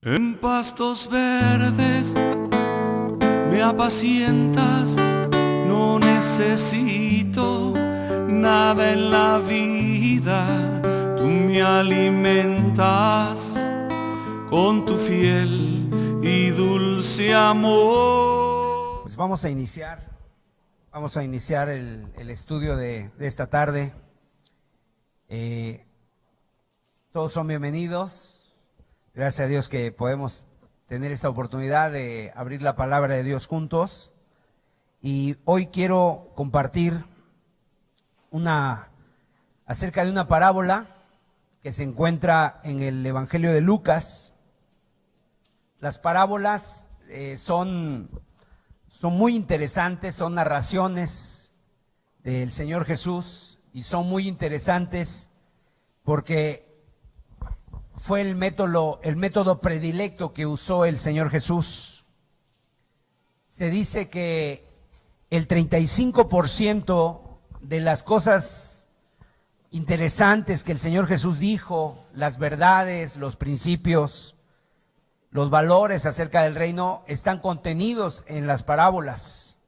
En pastos verdes me apacientas, no necesito nada en la vida. Tú me alimentas con tu fiel y dulce amor. Pues vamos a iniciar el estudio de esta tarde. Todos son bienvenidos. Gracias a Dios que podemos tener esta oportunidad de abrir la palabra de Dios juntos. Y hoy quiero compartir acerca de una parábola que se encuentra en el Evangelio de Lucas. Las parábolas son muy interesantes, son narraciones del Señor Jesús y son muy interesantes porque fue el método predilecto que usó el Señor Jesús. Se dice que el 35% de las cosas interesantes que el Señor Jesús dijo, las verdades, los principios, los valores acerca del reino, están contenidos en las parábolas.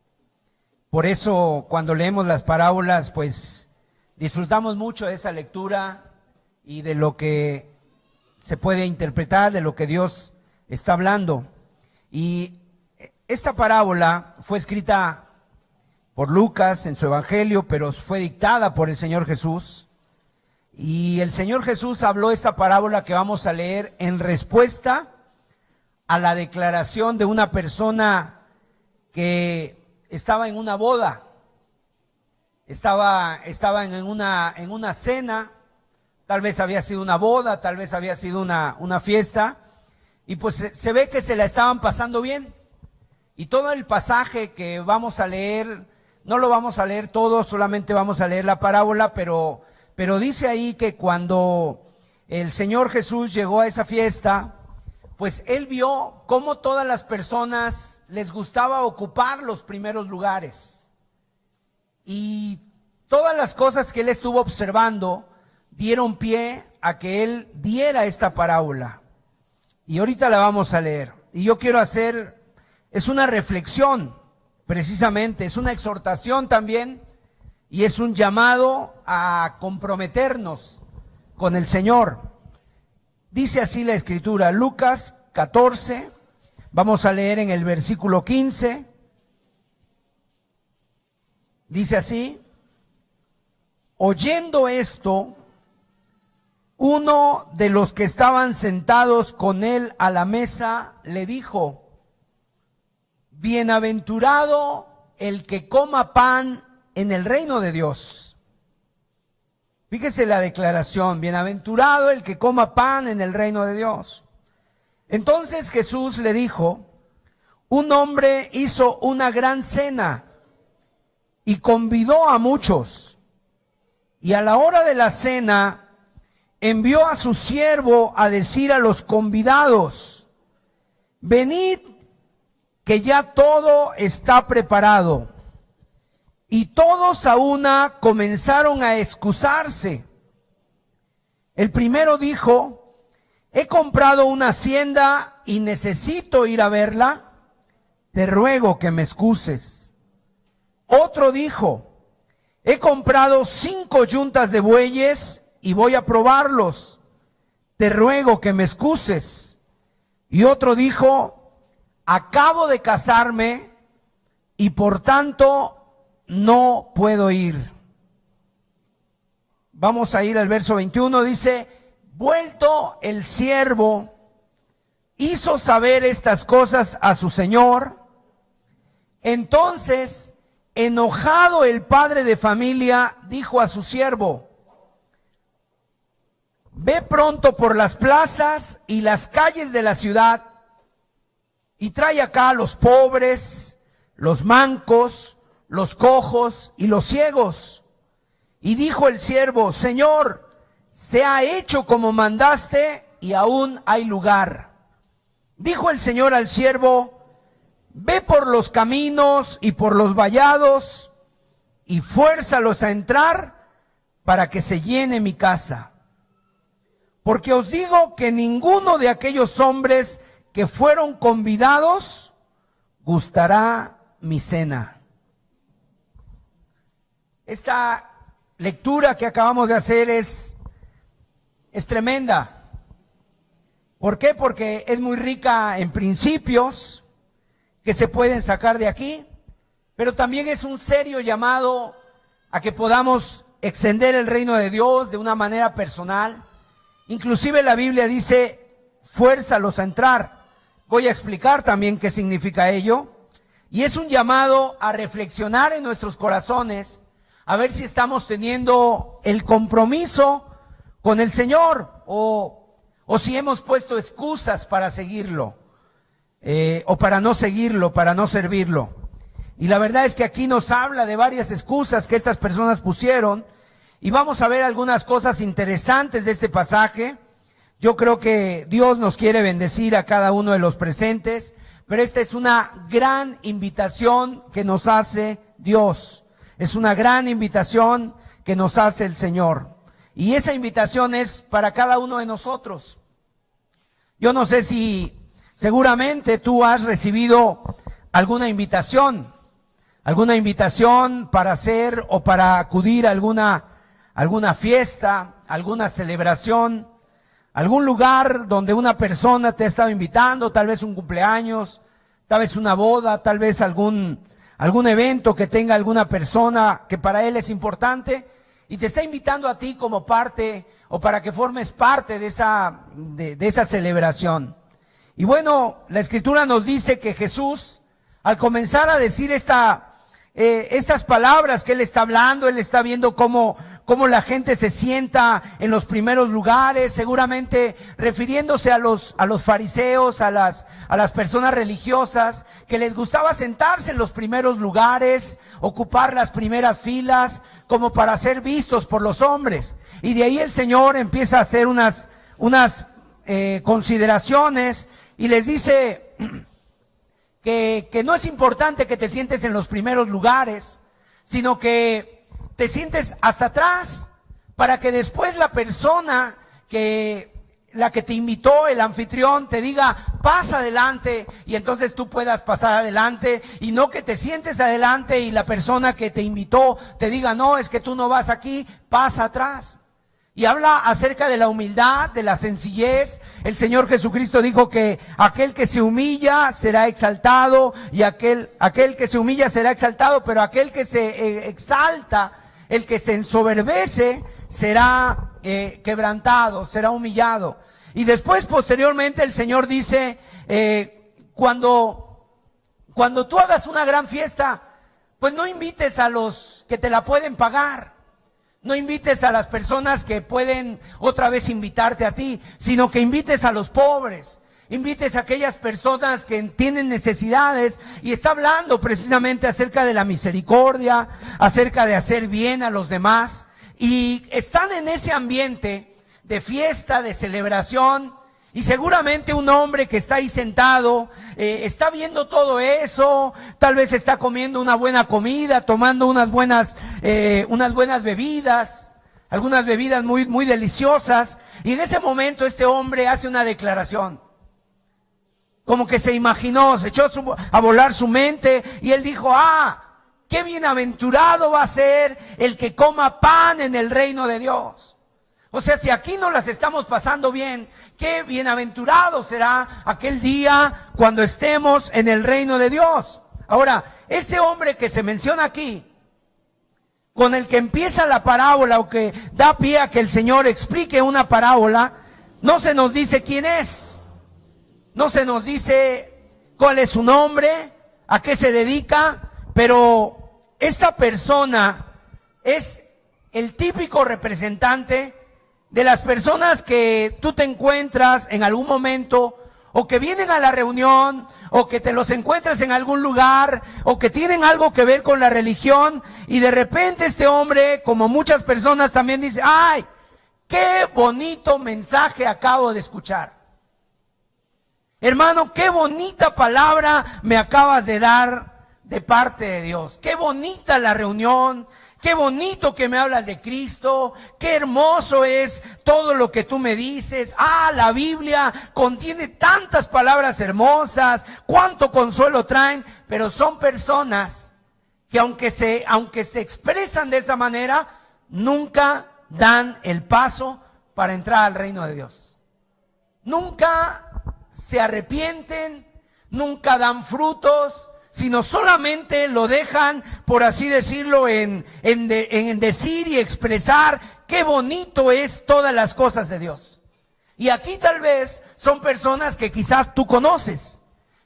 Por eso, cuando leemos las parábolas, pues disfrutamos mucho de esa lectura y de lo que se puede interpretar, de lo que Dios está hablando. Y esta parábola fue escrita por Lucas en su evangelio, pero fue dictada por el Señor Jesús. Y el Señor Jesús habló esta parábola que vamos a leer en respuesta a la declaración de una persona que estaba en una boda, estaba en una cena. Tal vez había sido una boda, tal vez había sido una fiesta, y pues se ve que se la estaban pasando bien. Y todo el pasaje que vamos a leer, no lo vamos a leer todo, solamente vamos a leer la parábola, pero dice ahí que cuando el Señor Jesús llegó a esa fiesta, pues Él vio cómo todas las personas les gustaba ocupar los primeros lugares. Y todas las cosas que Él estuvo observando dieron pie a que Él diera esta parábola. Y ahorita la vamos a leer. Y yo quiero es una reflexión, precisamente, es una exhortación también, y es un llamado a comprometernos con el Señor. Dice así la Escritura, Lucas 14, vamos a leer en el versículo 15. Dice así: oyendo esto, uno de los que estaban sentados con él a la mesa le dijo: bienaventurado el que coma pan en el reino de Dios. Fíjese la declaración: bienaventurado el que coma pan en el reino de Dios. Entonces Jesús le dijo: un hombre hizo una gran cena y convidó a muchos. Y a la hora de la cena envió a su siervo a decir a los convidados: venid, que ya todo está preparado. Y todos a una comenzaron a excusarse. El primero dijo: he comprado una hacienda y necesito ir a verla. Te ruego que me excuses. Otro dijo: he comprado 5 yuntas de bueyes y voy a probarlos. Te ruego que me excuses. Y otro dijo: acabo de casarme y por tanto no puedo ir. Vamos a ir al verso 21, dice: vuelto el siervo, hizo saber estas cosas a su señor. Entonces, enojado el padre de familia, dijo a su siervo: ve pronto por las plazas y las calles de la ciudad y trae acá a los pobres, los mancos, los cojos y los ciegos. Y dijo el siervo: Señor, se ha hecho como mandaste y aún hay lugar. Dijo el Señor al siervo: ve por los caminos y por los vallados y fuérzalos a entrar para que se llene mi casa. Porque os digo que ninguno de aquellos hombres que fueron convidados gustará mi cena. Esta lectura que acabamos de hacer es tremenda. ¿Por qué? Porque es muy rica en principios que se pueden sacar de aquí, pero también es un serio llamado a que podamos extender el reino de Dios de una manera personal. Inclusive la Biblia dice, fuérzalos a entrar. Voy a explicar también qué significa ello. Y es un llamado a reflexionar en nuestros corazones, a ver si estamos teniendo el compromiso con el Señor o si hemos puesto excusas para seguirlo, o para no seguirlo, para no servirlo. Y la verdad es que aquí nos habla de varias excusas que estas personas pusieron, y vamos a ver algunas cosas interesantes de este pasaje. Yo creo que Dios nos quiere bendecir a cada uno de los presentes, pero esta es una gran invitación que nos hace Dios. Es una gran invitación que nos hace el Señor. Y esa invitación es para cada uno de nosotros. Yo no sé si seguramente tú has recibido alguna invitación para hacer o para acudir a alguna fiesta, alguna celebración, algún lugar donde una persona te ha estado invitando, tal vez un cumpleaños, tal vez una boda, tal vez algún evento que tenga alguna persona que para él es importante, y te está invitando a ti como parte o para que formes parte de esa celebración. Y bueno, la Escritura nos dice que Jesús, al comenzar a decir estas palabras que Él está hablando, Él está viendo cómo la gente se sienta en los primeros lugares, seguramente refiriéndose a los fariseos, a las personas religiosas, que les gustaba sentarse en los primeros lugares, ocupar las primeras filas, como para ser vistos por los hombres. Y de ahí el Señor empieza a hacer unas consideraciones y les dice que no es importante que te sientes en los primeros lugares, sino que te sientes hasta atrás, para que después la persona la que te invitó, el anfitrión, te diga, pasa adelante, y entonces tú puedas pasar adelante, y no que te sientes adelante y la persona que te invitó te diga, no, es que tú no vas aquí, pasa atrás. Y habla acerca de la humildad, de la sencillez. El Señor Jesucristo dijo que aquel que se humilla será exaltado, y aquel que se humilla será exaltado, pero aquel que se exalta, el que se ensoberbece, será quebrantado, será humillado. Y después, posteriormente, el Señor dice, cuando tú hagas una gran fiesta, pues no invites a los que te la pueden pagar. No invites a las personas que pueden otra vez invitarte a ti, sino que invites a los pobres, invites a aquellas personas que tienen necesidades, y está hablando precisamente acerca de la misericordia, acerca de hacer bien a los demás, y están en ese ambiente de fiesta, de celebración. Y seguramente un hombre que está ahí sentado, está viendo todo eso, tal vez está comiendo una buena comida, tomando unas buenas bebidas, algunas bebidas muy, muy deliciosas, y en ese momento este hombre hace una declaración. Como que se imaginó, se echó a volar su mente, y él dijo, qué bienaventurado va a ser el que coma pan en el reino de Dios. O sea, si aquí no las estamos pasando bien, qué bienaventurado será aquel día cuando estemos en el reino de Dios. Ahora, este hombre que se menciona aquí, con el que empieza la parábola, o que da pie a que el Señor explique una parábola, no se nos dice quién es, no se nos dice cuál es su nombre, a qué se dedica, pero esta persona es el típico representante de las personas que tú te encuentras en algún momento, o que vienen a la reunión, o que te los encuentras en algún lugar, o que tienen algo que ver con la religión, y de repente este hombre, como muchas personas, también dice, ¡ay, qué bonito mensaje acabo de escuchar! Hermano, qué bonita palabra me acabas de dar de parte de Dios. Qué bonita la reunión, qué bonito que me hablas de Cristo, qué hermoso es todo lo que tú me dices. La Biblia contiene tantas palabras hermosas, cuánto consuelo traen, pero son personas que aunque se expresan de esa manera, nunca dan el paso para entrar al reino de Dios. Nunca se arrepienten, nunca dan frutos, sino solamente lo dejan, por así decirlo, en decir y expresar qué bonito es todas las cosas de Dios. Y aquí tal vez son personas que quizás tú conoces,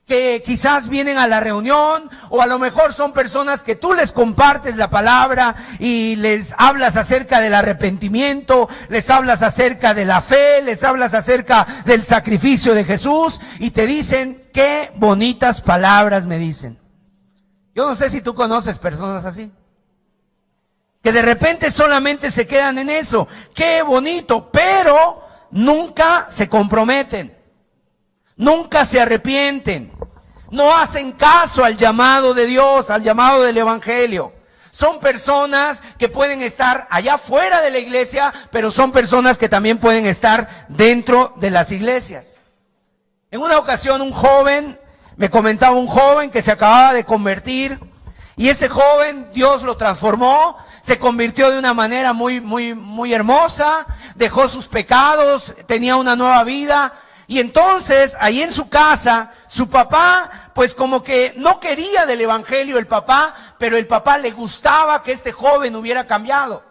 que quizás vienen a la reunión, o a lo mejor son personas que tú les compartes la palabra y les hablas acerca del arrepentimiento, les hablas acerca de la fe, les hablas acerca del sacrificio de Jesús y te dicen, qué bonitas palabras me dicen. Yo no sé si tú conoces personas así, que de repente solamente se quedan en eso, qué bonito, pero nunca se comprometen. Nunca se arrepienten, no hacen caso al llamado de Dios, al llamado del Evangelio. Son personas que pueden estar allá fuera de la iglesia, pero son personas que también pueden estar dentro de las iglesias. En una ocasión me comentaba un joven que se acababa de convertir, y ese joven Dios lo transformó, se convirtió de una manera muy hermosa, dejó sus pecados, tenía una nueva vida. Y entonces, ahí en su casa, su papá, pues como que no quería del evangelio el papá, pero el papá le gustaba que este joven hubiera cambiado.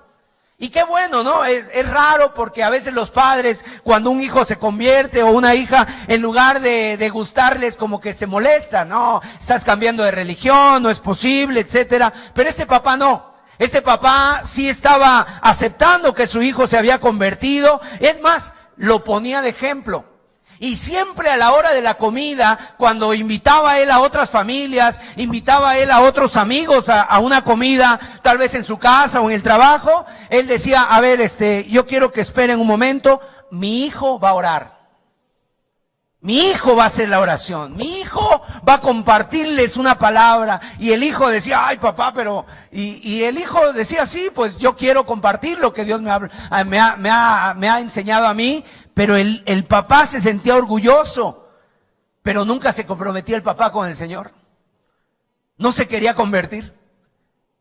Y qué bueno, ¿no? Es raro porque a veces los padres, cuando un hijo se convierte o una hija, en lugar de gustarles, como que se molesta, no, estás cambiando de religión, no es posible, etcétera. Pero este papá no. Este papá sí estaba aceptando que su hijo se había convertido. Es más, lo ponía de ejemplo. Y siempre a la hora de la comida, cuando invitaba a él a otras familias, invitaba a él a otros amigos a una comida, tal vez en su casa o en el trabajo, él decía, a ver, yo quiero que esperen un momento, mi hijo va a orar. Mi hijo va a hacer la oración, mi hijo va a compartirles una palabra. Y el hijo decía, ay papá, pero... Y el hijo decía, sí, pues yo quiero compartir lo que Dios me ha enseñado a mí. Pero el papá se sentía orgulloso, pero nunca se comprometía el papá con el Señor. No se quería convertir.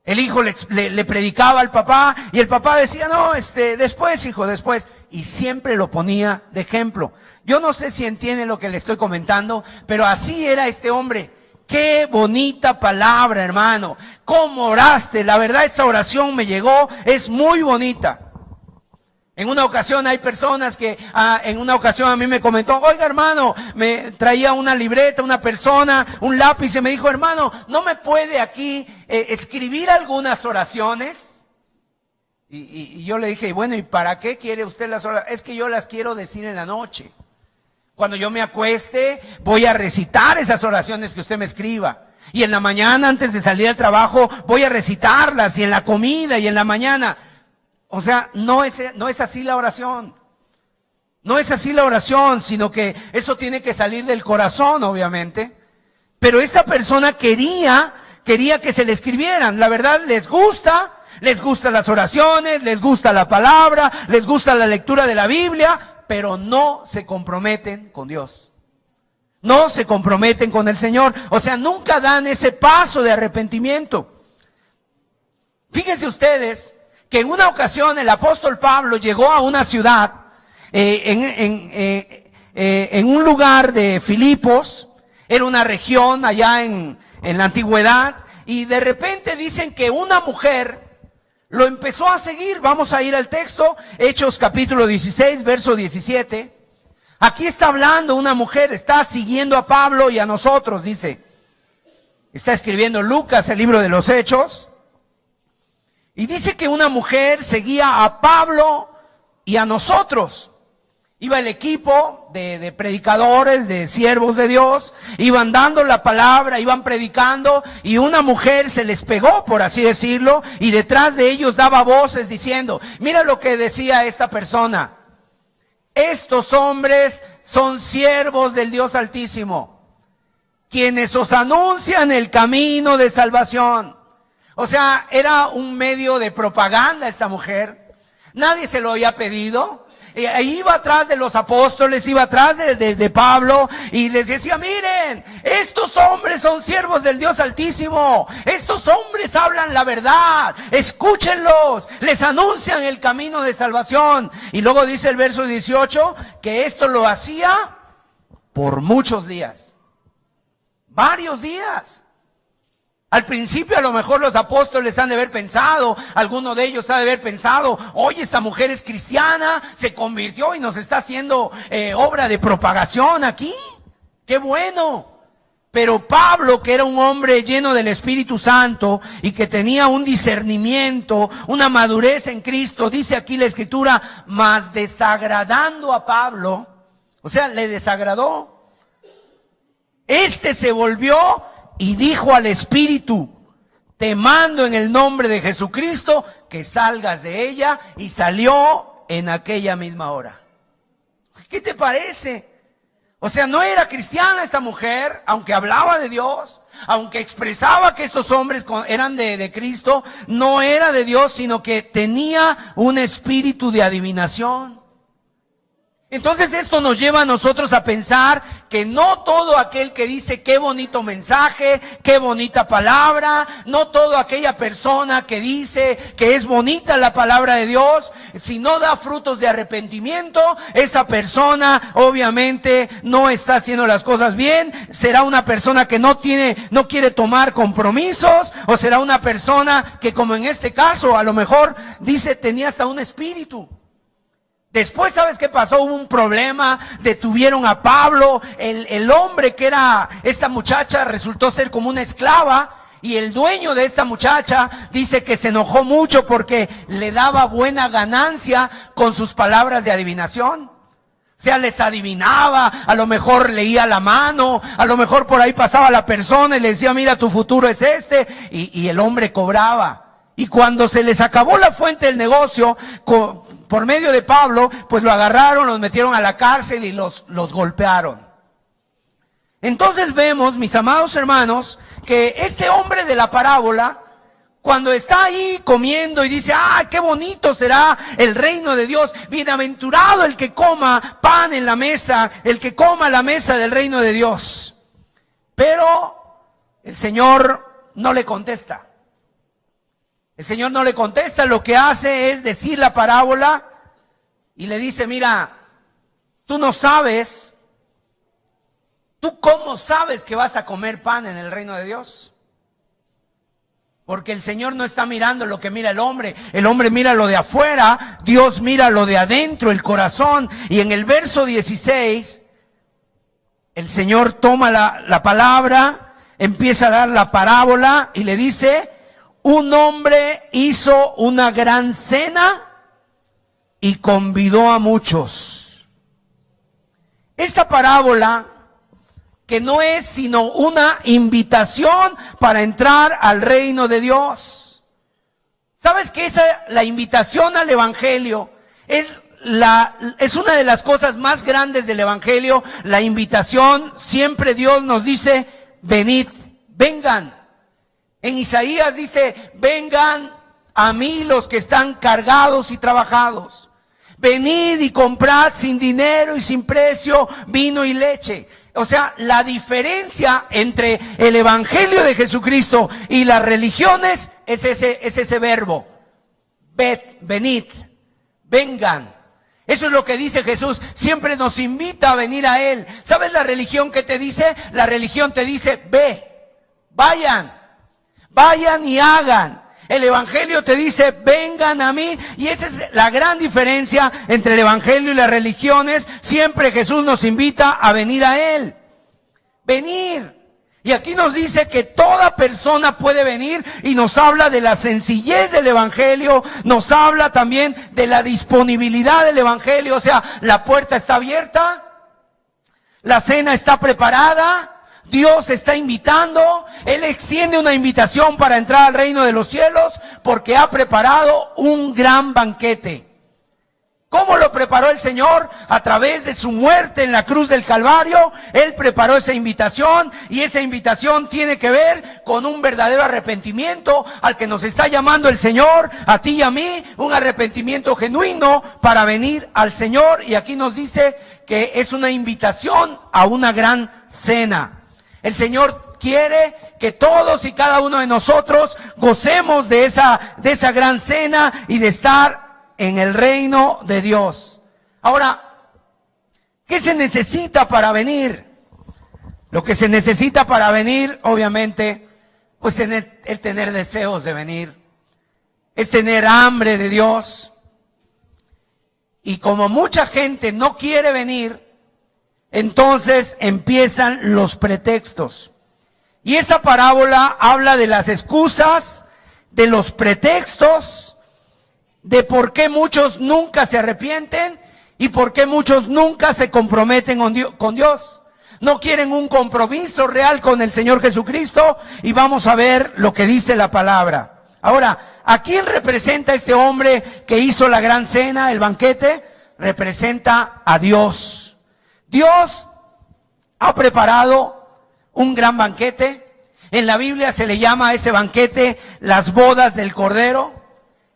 El hijo le predicaba al papá y el papá decía, no, después, hijo, después. Y siempre lo ponía de ejemplo. Yo no sé si entienden lo que le estoy comentando, pero así era este hombre. Qué bonita palabra, hermano. ¿Cómo oraste? La verdad, esta oración me llegó, es muy bonita. En una ocasión hay personas que, en una ocasión a mí me comentó, oiga hermano, me traía una libreta, una persona, un lápiz y me dijo, hermano, ¿no me puede aquí escribir algunas oraciones? Y yo le dije, bueno, ¿y para qué quiere usted las oraciones? Es que yo las quiero decir en la noche. Cuando yo me acueste, voy a recitar esas oraciones que usted me escriba. Y en la mañana, antes de salir al trabajo, voy a recitarlas, y en la comida, y en la mañana. O sea, no es así la oración. No es así la oración, sino que eso tiene que salir del corazón, obviamente. Pero esta persona quería que se le escribieran. La verdad, les gustan las oraciones, les gusta la palabra, les gusta la lectura de la Biblia, pero no se comprometen con Dios. No se comprometen con el Señor. O sea, nunca dan ese paso de arrepentimiento. Fíjense ustedes que en una ocasión el apóstol Pablo llegó a una ciudad, en un lugar de Filipos, era una región allá en la antigüedad, y de repente dicen que una mujer lo empezó a seguir. Vamos a ir al texto, Hechos capítulo 16, verso 17. Aquí está hablando una mujer, está siguiendo a Pablo y a nosotros, dice. Está escribiendo Lucas, el libro de los Hechos. Y dice que una mujer seguía a Pablo y a nosotros. Iba el equipo de predicadores, de siervos de Dios, iban dando la palabra, iban predicando, y una mujer se les pegó, por así decirlo, y detrás de ellos daba voces diciendo, mira lo que decía esta persona, estos hombres son siervos del Dios Altísimo, quienes os anuncian el camino de salvación. O sea, era un medio de propaganda esta mujer. Nadie se lo había pedido. Iba atrás de los apóstoles, iba atrás de Pablo y les decía, miren, estos hombres son siervos del Dios Altísimo, estos hombres hablan la verdad, escúchenlos, les anuncian el camino de salvación. Y luego dice el verso 18 que esto lo hacía por muchos días, varios días. Al principio a lo mejor los apóstoles han de haber pensado, alguno de ellos ha de haber pensado, oye, esta mujer es cristiana, se convirtió y nos está haciendo obra de propagación aquí. ¡Qué bueno! Pero Pablo, que era un hombre lleno del Espíritu Santo y que tenía un discernimiento, una madurez en Cristo, dice aquí la Escritura, mas desagradando a Pablo, o sea, le desagradó. Este se volvió y dijo al Espíritu, te mando en el nombre de Jesucristo que salgas de ella, y salió en aquella misma hora. ¿Qué te parece? O sea, no era cristiana esta mujer, aunque hablaba de Dios, aunque expresaba que estos hombres eran de Cristo, no era de Dios, sino que tenía un espíritu de adivinación. Entonces esto nos lleva a nosotros a pensar que no todo aquel que dice qué bonito mensaje, qué bonita palabra, no toda aquella persona que dice que es bonita la palabra de Dios, si no da frutos de arrepentimiento, esa persona obviamente no está haciendo las cosas bien, será una persona que no quiere tomar compromisos, o será una persona que, como en este caso, a lo mejor dice tenía hasta un espíritu. Después, ¿sabes qué pasó? Hubo un problema, detuvieron a Pablo, el hombre que era esta muchacha resultó ser como una esclava, y el dueño de esta muchacha dice que se enojó mucho porque le daba buena ganancia con sus palabras de adivinación. O sea, les adivinaba, a lo mejor leía la mano, a lo mejor por ahí pasaba la persona y le decía, mira, tu futuro es este, y el hombre cobraba. Y cuando se les acabó la fuente del negocio, por medio de Pablo, pues lo agarraron, los metieron a la cárcel y los golpearon. Entonces vemos, mis amados hermanos, que este hombre de la parábola, cuando está ahí comiendo y dice, ¡ah, qué bonito será el reino de Dios! Bienaventurado el que coma pan en la mesa, el que coma la mesa del reino de Dios. Pero el Señor no le contesta. El Señor no le contesta, lo que hace es decir la parábola y le dice, mira, tú no sabes, ¿tú cómo sabes que vas a comer pan en el reino de Dios? Porque el Señor no está mirando lo que mira el hombre mira lo de afuera, Dios mira lo de adentro, el corazón. Y en el verso 16, el Señor toma la palabra, empieza a dar la parábola y le dice, un hombre hizo una gran cena y convidó a muchos. Esta parábola, que no es sino una invitación para entrar al reino de Dios. ¿Sabes que la invitación al evangelio es una de las cosas más grandes del evangelio? La invitación, siempre Dios nos dice, venid, vengan. En Isaías dice, vengan a mí los que están cargados y trabajados. Venid y comprad sin dinero y sin precio vino y leche. O sea, la diferencia entre el evangelio de Jesucristo y las religiones es ese verbo. Venid, vengan. Eso es lo que dice Jesús. Siempre nos invita a venir a Él. ¿Sabes la religión que te dice? La religión te dice, ve, vayan y hagan. El evangelio te dice, vengan a mí. Y esa es la gran diferencia entre el evangelio y las religiones. Siempre Jesús nos invita a venir a Él. Venir. Y aquí nos dice que toda persona puede venir, y nos habla de la sencillez del evangelio, nos habla también de la disponibilidad del evangelio. O sea, la puerta está abierta, la cena está preparada, Dios está invitando, Él extiende una invitación para entrar al reino de los cielos porque ha preparado un gran banquete. ¿Cómo lo preparó el Señor? A través de su muerte en la cruz del Calvario. Él preparó esa invitación, y esa invitación tiene que ver con un verdadero arrepentimiento al que nos está llamando el Señor, a ti y a mí, un arrepentimiento genuino para venir al Señor. Y aquí nos dice que es una invitación a una gran cena. El Señor quiere que todos y cada uno de nosotros gocemos de esa gran cena y de estar en el reino de Dios. Ahora, ¿qué se necesita para venir? Lo que se necesita para venir, obviamente, pues tener deseos de venir, es tener hambre de Dios. Y como mucha gente no quiere venir, entonces empiezan los pretextos. Y esta parábola habla de las excusas, de los pretextos, de por qué muchos nunca se arrepienten y por qué muchos nunca se comprometen con Dios. No quieren un compromiso real con el Señor Jesucristo, y vamos a ver lo que dice la palabra. Ahora, ¿a quién representa este hombre que hizo la gran cena, el banquete? Representa a Dios. Dios ha preparado un gran banquete. En la Biblia se le llama a ese banquete las bodas del Cordero.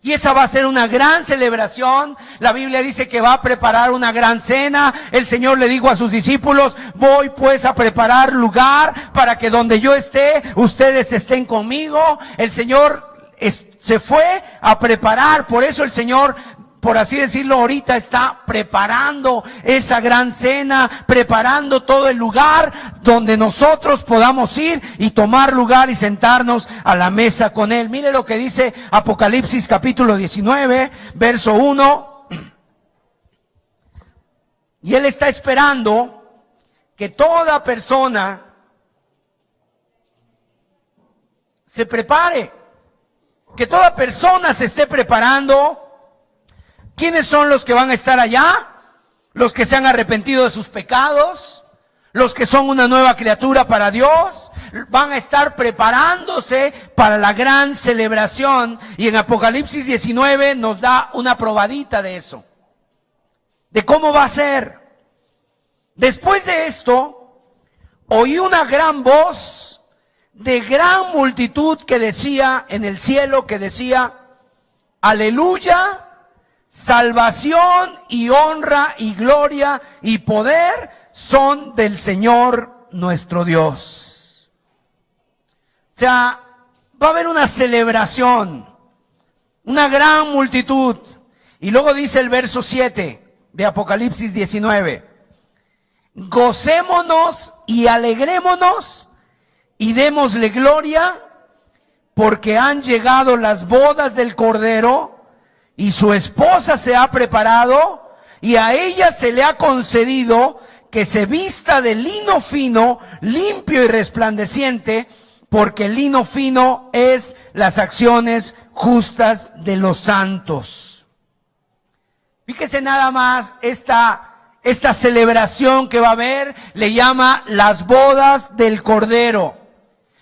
Y esa va a ser una gran celebración. La Biblia dice que va a preparar una gran cena. El Señor le dijo a sus discípulos: voy pues a preparar lugar para que donde yo esté, ustedes estén conmigo. El Señor se fue a preparar. Por eso el Señor, por así decirlo, ahorita está preparando esa gran cena, preparando todo el lugar donde nosotros podamos ir y tomar lugar y sentarnos a la mesa con Él. Mire lo que dice Apocalipsis capítulo 19, verso 1. Y Él está esperando que toda persona se prepare, que toda persona se esté preparando. ¿Quiénes son los que van a estar allá? Los que se han arrepentido de sus pecados, los que son una nueva criatura para Dios, van a estar preparándose para la gran celebración. Y en Apocalipsis 19 nos da una probadita de eso, de cómo va a ser. Después de esto, oí una gran voz de gran multitud que decía en el cielo, que decía: aleluya. Salvación y honra y gloria y poder son del Señor nuestro Dios. O sea, va a haber una celebración, una gran multitud. Y luego dice el verso 7 de Apocalipsis 19: gocémonos y alegrémonos y démosle gloria, porque han llegado las bodas del Cordero, y su esposa se ha preparado, y a ella se le ha concedido que se vista de lino fino, limpio y resplandeciente, porque el lino fino es las acciones justas de los santos. Fíjese nada más, esta celebración que va a haber le llama las bodas del Cordero.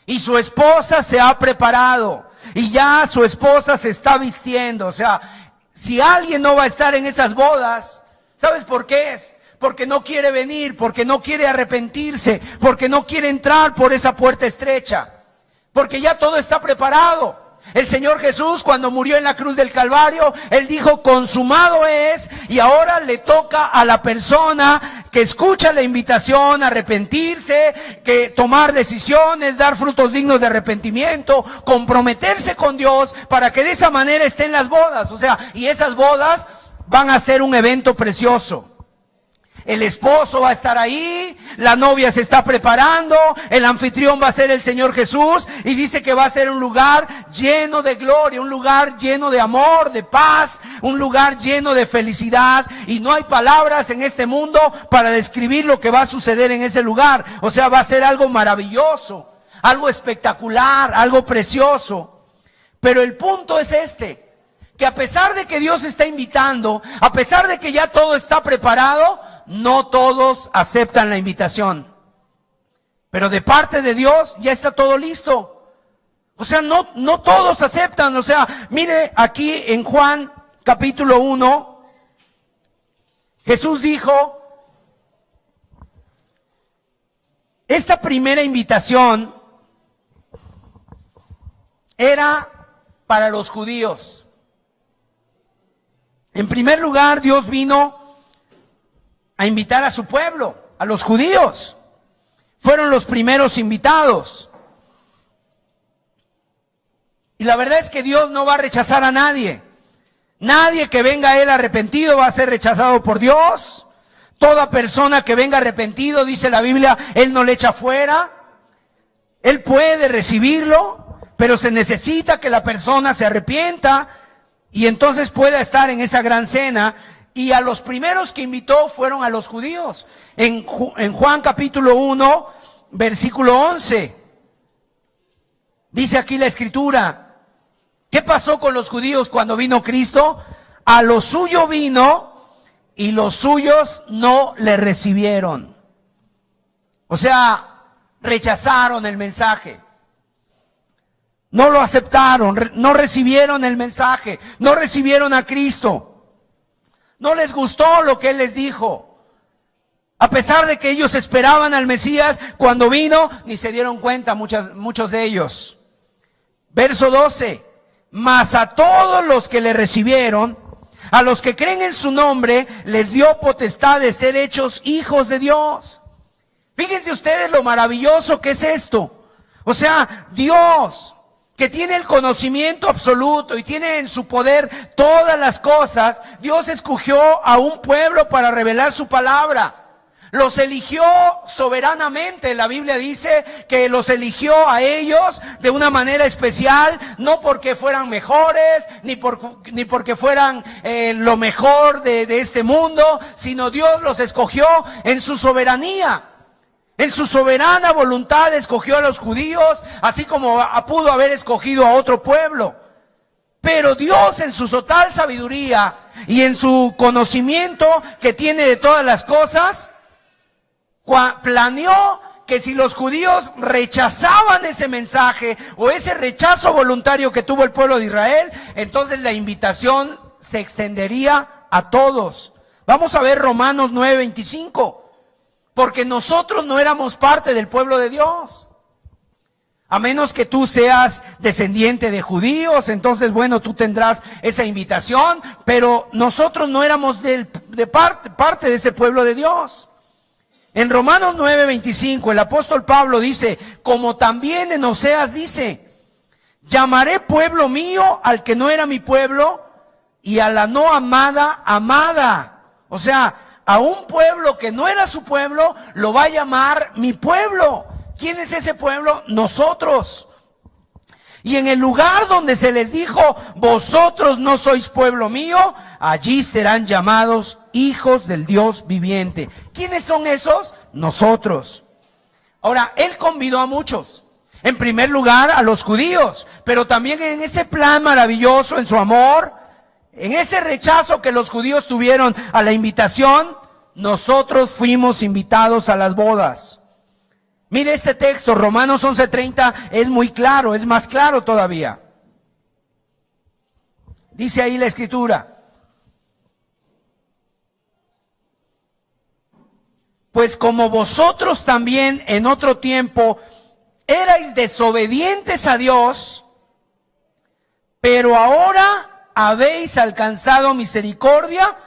Y su esposa se ha preparado, y ya su esposa se está vistiendo. O sea, si alguien no va a estar en esas bodas, ¿sabes por qué es? Porque no quiere venir, porque no quiere arrepentirse, porque no quiere entrar por esa puerta estrecha, porque ya todo está preparado. El Señor Jesús, cuando murió en la cruz del Calvario, Él dijo: consumado es. Y ahora le toca a la persona que escucha la invitación a arrepentirse, que tomar decisiones, dar frutos dignos de arrepentimiento, comprometerse con Dios para que de esa manera esté en las bodas. O sea, y esas bodas van a ser un evento precioso. El esposo va a estar ahí, la novia se está preparando, el anfitrión va a ser el Señor Jesús, y dice que va a ser un lugar lleno de gloria, un lugar lleno de amor, de paz, un lugar lleno de felicidad, y no hay palabras en este mundo para describir lo que va a suceder en ese lugar. O sea, va a ser algo maravilloso, algo espectacular, algo precioso. Pero el punto es este, que a pesar de que Dios está invitando, a pesar de que ya todo está preparado, no todos aceptan la invitación. Pero de parte de Dios ya está todo listo. O sea, no todos aceptan. O sea, mire aquí en Juan capítulo 1, Jesús dijo, esta primera invitación era para los judíos. En primer lugar, Dios vino a invitar a su pueblo, a los judíos. Fueron los primeros invitados. Y la verdad es que Dios no va a rechazar a nadie. Nadie que venga a Él arrepentido va a ser rechazado por Dios. Toda persona que venga arrepentido, dice la Biblia, Él no le echa fuera. Él puede recibirlo, pero se necesita que la persona se arrepienta y entonces pueda estar en esa gran cena. Y a los primeros que invitó fueron a los judíos. En Juan capítulo 1, versículo 11, dice aquí la Escritura, ¿qué pasó con los judíos cuando vino Cristo? A lo suyo vino y los suyos no le recibieron. O sea, rechazaron el mensaje. No lo aceptaron, no recibieron el mensaje, no recibieron a Cristo. No les gustó lo que Él les dijo. A pesar de que ellos esperaban al Mesías, cuando vino, ni se dieron cuenta muchos de ellos. Verso 12. Mas a todos los que le recibieron, a los que creen en su nombre, les dio potestad de ser hechos hijos de Dios. Fíjense ustedes lo maravilloso que es esto. O sea, Dios, que tiene el conocimiento absoluto y tiene en su poder todas las cosas, Dios escogió a un pueblo para revelar su palabra. Los eligió soberanamente. La Biblia dice que los eligió a ellos de una manera especial, no porque fueran mejores, ni porque fueran lo mejor de este mundo, sino Dios los escogió en su soberanía. En su soberana voluntad escogió a los judíos, así como pudo haber escogido a otro pueblo. Pero Dios, en su total sabiduría y en su conocimiento que tiene de todas las cosas, planeó que si los judíos rechazaban ese mensaje o ese rechazo voluntario que tuvo el pueblo de Israel, entonces la invitación se extendería a todos. Vamos a ver Romanos 9:25. Porque nosotros no éramos parte del pueblo de Dios. A menos que tú seas descendiente de judíos, entonces bueno, tú tendrás esa invitación, pero nosotros no éramos parte de ese pueblo de Dios. En Romanos 9:25 el apóstol Pablo dice, como también en Oseas dice, llamaré pueblo mío al que no era mi pueblo y a la no amada, amada. O sea, a un pueblo que no era su pueblo, lo va a llamar mi pueblo. ¿Quién es ese pueblo? Nosotros. Y en el lugar donde se les dijo, vosotros no sois pueblo mío, allí serán llamados hijos del Dios viviente. ¿Quiénes son esos? Nosotros. Ahora, Él convidó a muchos. En primer lugar, a los judíos, pero también en ese plan maravilloso, en su amor, en ese rechazo que los judíos tuvieron a la invitación, nosotros fuimos invitados a las bodas. Mire este texto, Romanos 11:30, es muy claro, es más claro todavía. Dice ahí la Escritura: pues como vosotros también en otro tiempo erais desobedientes a Dios, pero ahora habéis alcanzado misericordia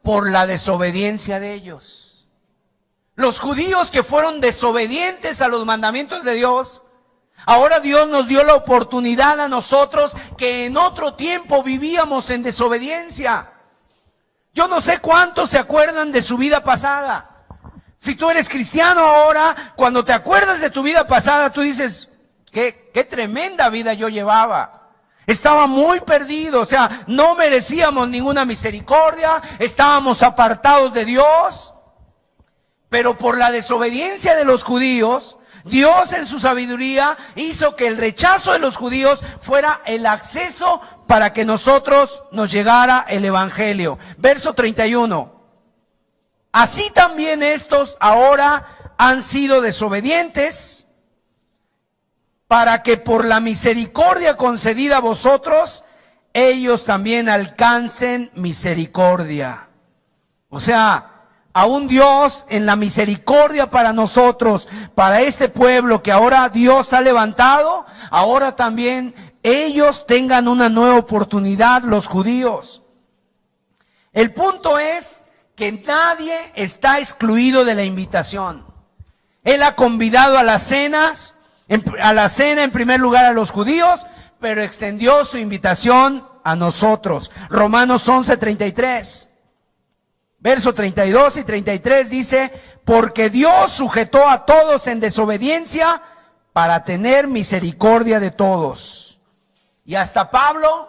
por la desobediencia de ellos. Los judíos que fueron desobedientes a los mandamientos de Dios, ahora Dios nos dio la oportunidad a nosotros que en otro tiempo vivíamos en desobediencia. Yo no sé cuántos se acuerdan de su vida pasada. Si tú eres cristiano ahora, cuando te acuerdas de tu vida pasada, tú dices, qué tremenda vida yo llevaba. Estaba muy perdido, o sea, no merecíamos ninguna misericordia, estábamos apartados de Dios. Pero por la desobediencia de los judíos, Dios en su sabiduría hizo que el rechazo de los judíos fuera el acceso para que nosotros nos llegara el evangelio. Verso 31. Así también estos ahora han sido desobedientes, para que por la misericordia concedida a vosotros, ellos también alcancen misericordia. O sea, aún Dios en la misericordia para nosotros, para este pueblo que ahora Dios ha levantado, ahora también ellos tengan una nueva oportunidad, los judíos. El punto es que nadie está excluido de la invitación. Él ha convidado a la cena en primer lugar a los judíos, pero extendió su invitación a nosotros. Romanos 11:33. Verso 32 y 33 dice, porque Dios sujetó a todos en desobediencia para tener misericordia de todos. Y hasta Pablo,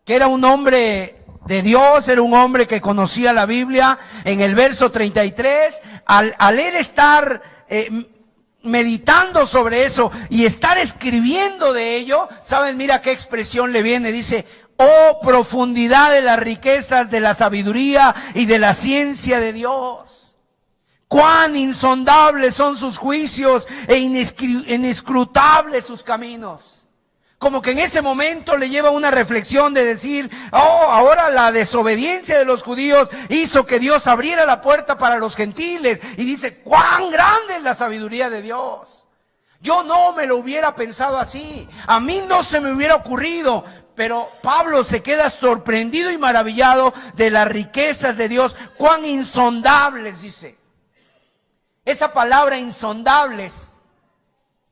que era un hombre de Dios, era un hombre que conocía la Biblia, en el verso 33, al él estar meditando sobre eso y estar escribiendo de ello, ¿saben? Mira qué expresión le viene, dice, oh profundidad de las riquezas de la sabiduría y de la ciencia de Dios. Cuán insondables son sus juicios e inescrutables sus caminos. Como que en ese momento le lleva una reflexión de decir, oh, ahora la desobediencia de los judíos hizo que Dios abriera la puerta para los gentiles. Y dice, cuán grande es la sabiduría de Dios. Yo no me lo hubiera pensado así. A mí no se me hubiera ocurrido. Pero Pablo se queda sorprendido y maravillado de las riquezas de Dios. Cuán insondables, dice. Esa palabra insondables.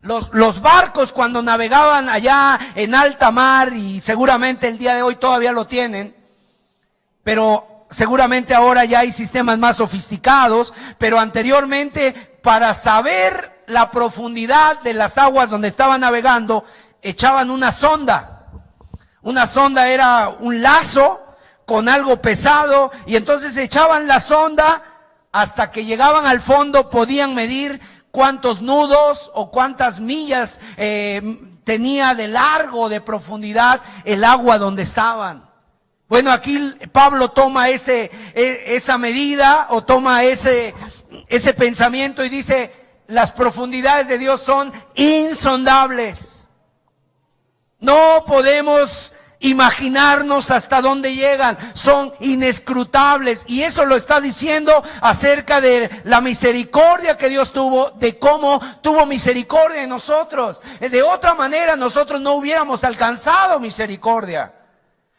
Los barcos cuando navegaban allá en alta mar, y seguramente el día de hoy todavía lo tienen, pero seguramente ahora ya hay sistemas más sofisticados, pero anteriormente para saber la profundidad de las aguas donde estaban navegando, echaban una sonda. Una sonda era un lazo con algo pesado y entonces echaban la sonda hasta que llegaban al fondo, podían medir cuántos nudos o cuántas millas tenía de largo, de profundidad el agua donde estaban. Bueno, aquí Pablo toma esa medida o toma ese pensamiento y dice, las profundidades de Dios son insondables. No podemos imaginarnos hasta dónde llegan, son inescrutables. Y eso lo está diciendo acerca de la misericordia que Dios tuvo, de cómo tuvo misericordia en nosotros. De otra manera nosotros no hubiéramos alcanzado misericordia.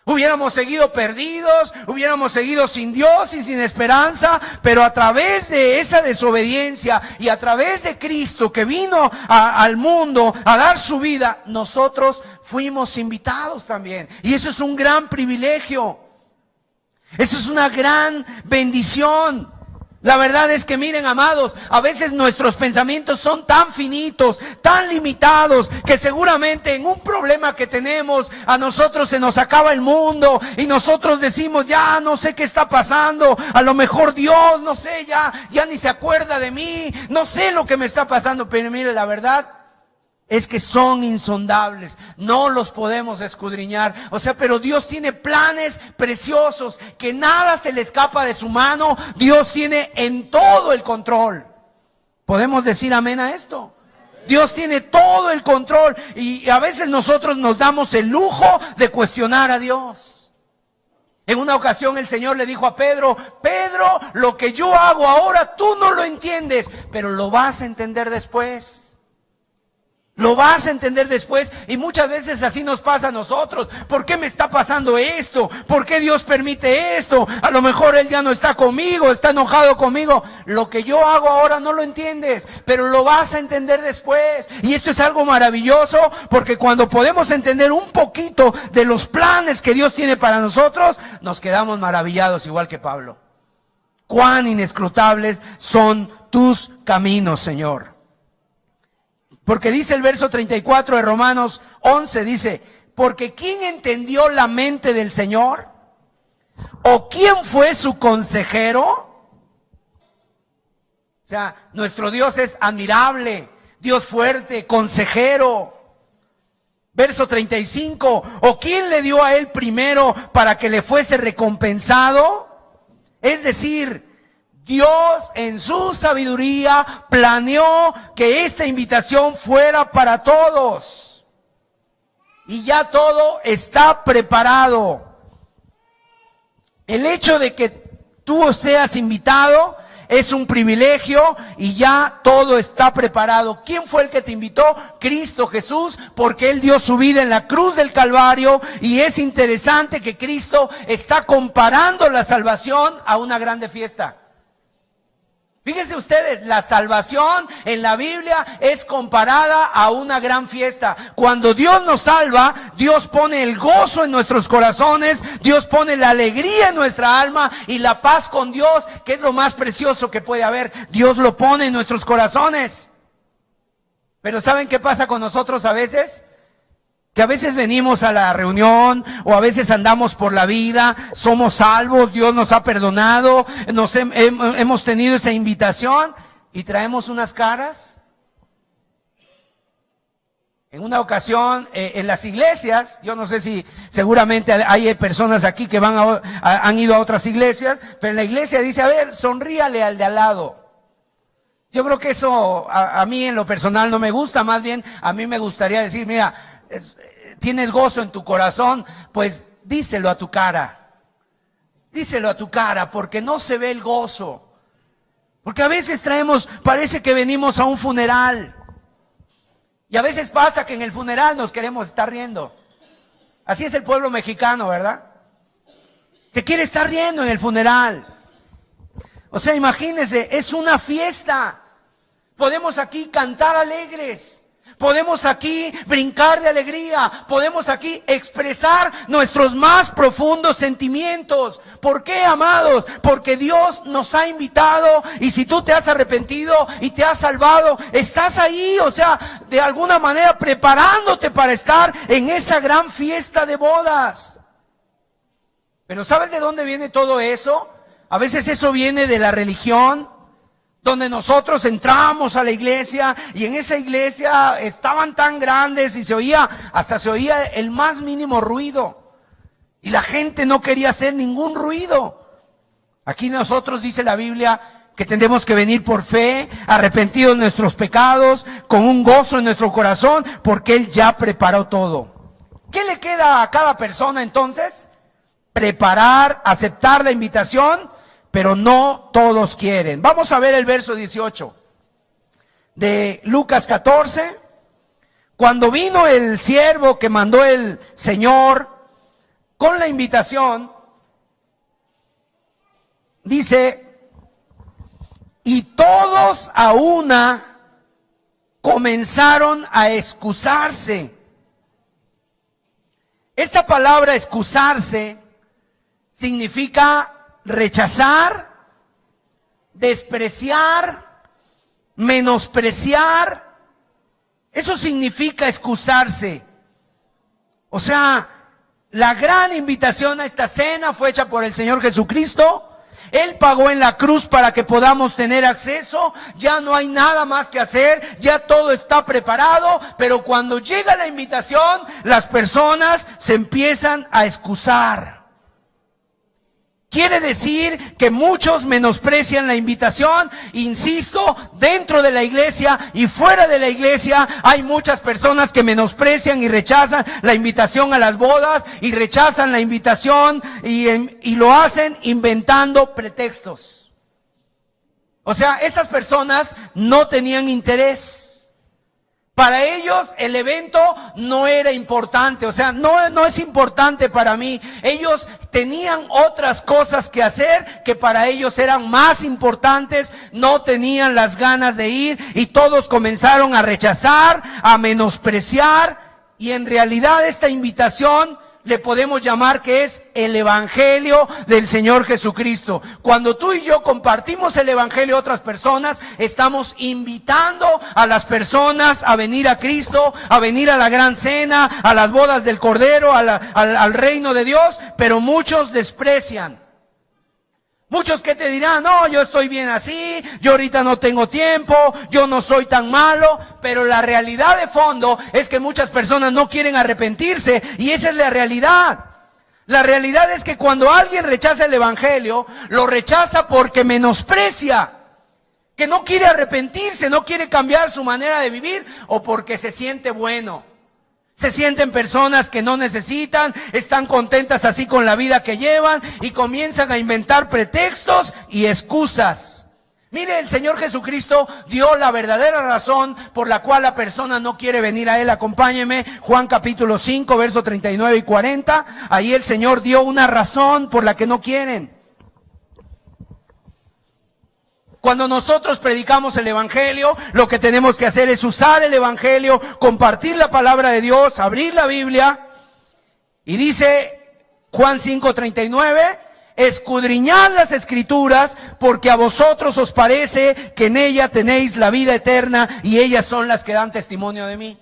Hubiéramos seguido perdidos, hubiéramos seguido sin Dios y sin esperanza, pero a través de esa desobediencia y a través de Cristo que vino al mundo a dar su vida, nosotros fuimos invitados también. Y eso es un gran privilegio. Eso es una gran bendición. La verdad es que miren, amados, a veces nuestros pensamientos son tan finitos, tan limitados, que seguramente en un problema que tenemos, a nosotros se nos acaba el mundo y nosotros decimos, ya no sé qué está pasando, a lo mejor Dios, no sé, ya ni se acuerda de mí, no sé lo que me está pasando, pero mire, la verdad es que son insondables, no los podemos escudriñar. O sea, pero Dios tiene planes preciosos, que nada se le escapa de su mano. Dios tiene en todo el control. ¿Podemos decir amén a esto? Dios tiene todo el control y a veces nosotros nos damos el lujo de cuestionar a Dios. En una ocasión el Señor le dijo a Pedro, Pedro, lo que yo hago ahora tú no lo entiendes, pero lo vas a entender después. Lo vas a entender después, y muchas veces así nos pasa a nosotros. ¿Por qué me está pasando esto? ¿Por qué Dios permite esto? A lo mejor Él ya no está conmigo, está enojado conmigo. Lo que yo hago ahora no lo entiendes, pero lo vas a entender después. Y esto es algo maravilloso, porque cuando podemos entender un poquito de los planes que Dios tiene para nosotros, nos quedamos maravillados igual que Pablo. Cuán inescrutables son tus caminos, Señor. Porque dice el verso 34 de Romanos 11, dice, porque ¿quién entendió la mente del Señor? ¿O quién fue su consejero? O sea, nuestro Dios es admirable, Dios fuerte, consejero. Verso 35, ¿o quién le dio a él primero para que le fuese recompensado? Es decir, Dios en su sabiduría planeó que esta invitación fuera para todos. Y ya todo está preparado. El hecho de que tú seas invitado es un privilegio y ya todo está preparado. ¿Quién fue el que te invitó? Cristo Jesús, porque Él dio su vida en la cruz del Calvario. Y es interesante que Cristo está comparando la salvación a una grande fiesta. Fíjense ustedes, la salvación en la Biblia es comparada a una gran fiesta. Cuando Dios nos salva, Dios pone el gozo en nuestros corazones, Dios pone la alegría en nuestra alma y la paz con Dios, que es lo más precioso que puede haber. Dios lo pone en nuestros corazones. Pero ¿saben qué pasa con nosotros a veces? Que a veces venimos a la reunión o a veces andamos por la vida, somos salvos, Dios nos ha perdonado, hemos tenido esa invitación y traemos unas caras. En una ocasión en las iglesias, yo no sé si seguramente hay personas aquí que han ido a otras iglesias, pero en la iglesia dice, a ver, sonríale al de al lado. Yo creo que eso a mí en lo personal no me gusta, más bien a mí me gustaría decir, mira, tienes gozo en tu corazón, pues díselo a tu cara. Díselo a tu cara, porque no se ve el gozo. Porque a veces parece que venimos a un funeral. Y a veces pasa que en el funeral nos queremos estar riendo. Así es el pueblo mexicano, ¿verdad? Se quiere estar riendo en el funeral. O sea, imagínense, es una fiesta. Podemos aquí cantar alegres. Podemos aquí brincar de alegría, podemos aquí expresar nuestros más profundos sentimientos. ¿Por qué, amados? Porque Dios nos ha invitado y si tú te has arrepentido y te has salvado, estás ahí, o sea, de alguna manera preparándote para estar en esa gran fiesta de bodas. Pero ¿sabes de dónde viene todo eso? A veces eso viene de la religión, donde nosotros entramos a la iglesia y en esa iglesia estaban tan grandes y hasta se oía el más mínimo ruido. Y la gente no quería hacer ningún ruido. Aquí nosotros dice la Biblia que tenemos que venir por fe, arrepentidos de nuestros pecados, con un gozo en nuestro corazón, porque Él ya preparó todo. ¿Qué le queda a cada persona entonces? Preparar, aceptar la invitación. Pero no todos quieren. Vamos a ver el verso 18 de Lucas 14. Cuando vino el siervo que mandó el Señor con la invitación, dice, y todos a una comenzaron a excusarse. Esta palabra excusarse significa rechazar, despreciar, menospreciar. Eso significa excusarse. O sea, la gran invitación a esta cena fue hecha por el Señor Jesucristo. Él pagó en la cruz para que podamos tener acceso. Ya no hay nada más que hacer, ya todo está preparado. Pero cuando llega la invitación, las personas se empiezan a excusar. Quiere decir que muchos menosprecian la invitación. Insisto, dentro de la iglesia y fuera de la iglesia hay muchas personas que menosprecian y rechazan la invitación a las bodas y rechazan la invitación y lo hacen inventando pretextos. O sea, estas personas no tenían interés. Para ellos el evento no era importante, o sea, no es importante para mí. Ellos tenían otras cosas que hacer que para ellos eran más importantes, no tenían las ganas de ir y todos comenzaron a rechazar, a menospreciar y en realidad esta invitación le podemos llamar que es el Evangelio del Señor Jesucristo. Cuando tú y yo compartimos el Evangelio a otras personas, estamos invitando a las personas a venir a Cristo, a venir a la gran cena, a las bodas del Cordero, al reino de Dios, pero muchos desprecian. Muchos que te dirán, no, yo estoy bien así, yo ahorita no tengo tiempo, yo no soy tan malo, pero la realidad de fondo es que muchas personas no quieren arrepentirse y esa es la realidad. La realidad es que cuando alguien rechaza el Evangelio, lo rechaza porque menosprecia, que no quiere arrepentirse, no quiere cambiar su manera de vivir o porque se siente bueno. Se sienten personas que no necesitan, están contentas así con la vida que llevan y comienzan a inventar pretextos y excusas. Mire, el Señor Jesucristo dio la verdadera razón por la cual la persona no quiere venir a Él. Acompáñeme, Juan capítulo 5, versos 39 y 40. Ahí el Señor dio una razón por la que no quieren. Cuando nosotros predicamos el Evangelio, lo que tenemos que hacer es usar el Evangelio, compartir la palabra de Dios, abrir la Biblia. Y dice Juan 5:39, escudriñad las Escrituras, porque a vosotros os parece que en ella tenéis la vida eterna, y ellas son las que dan testimonio de mí.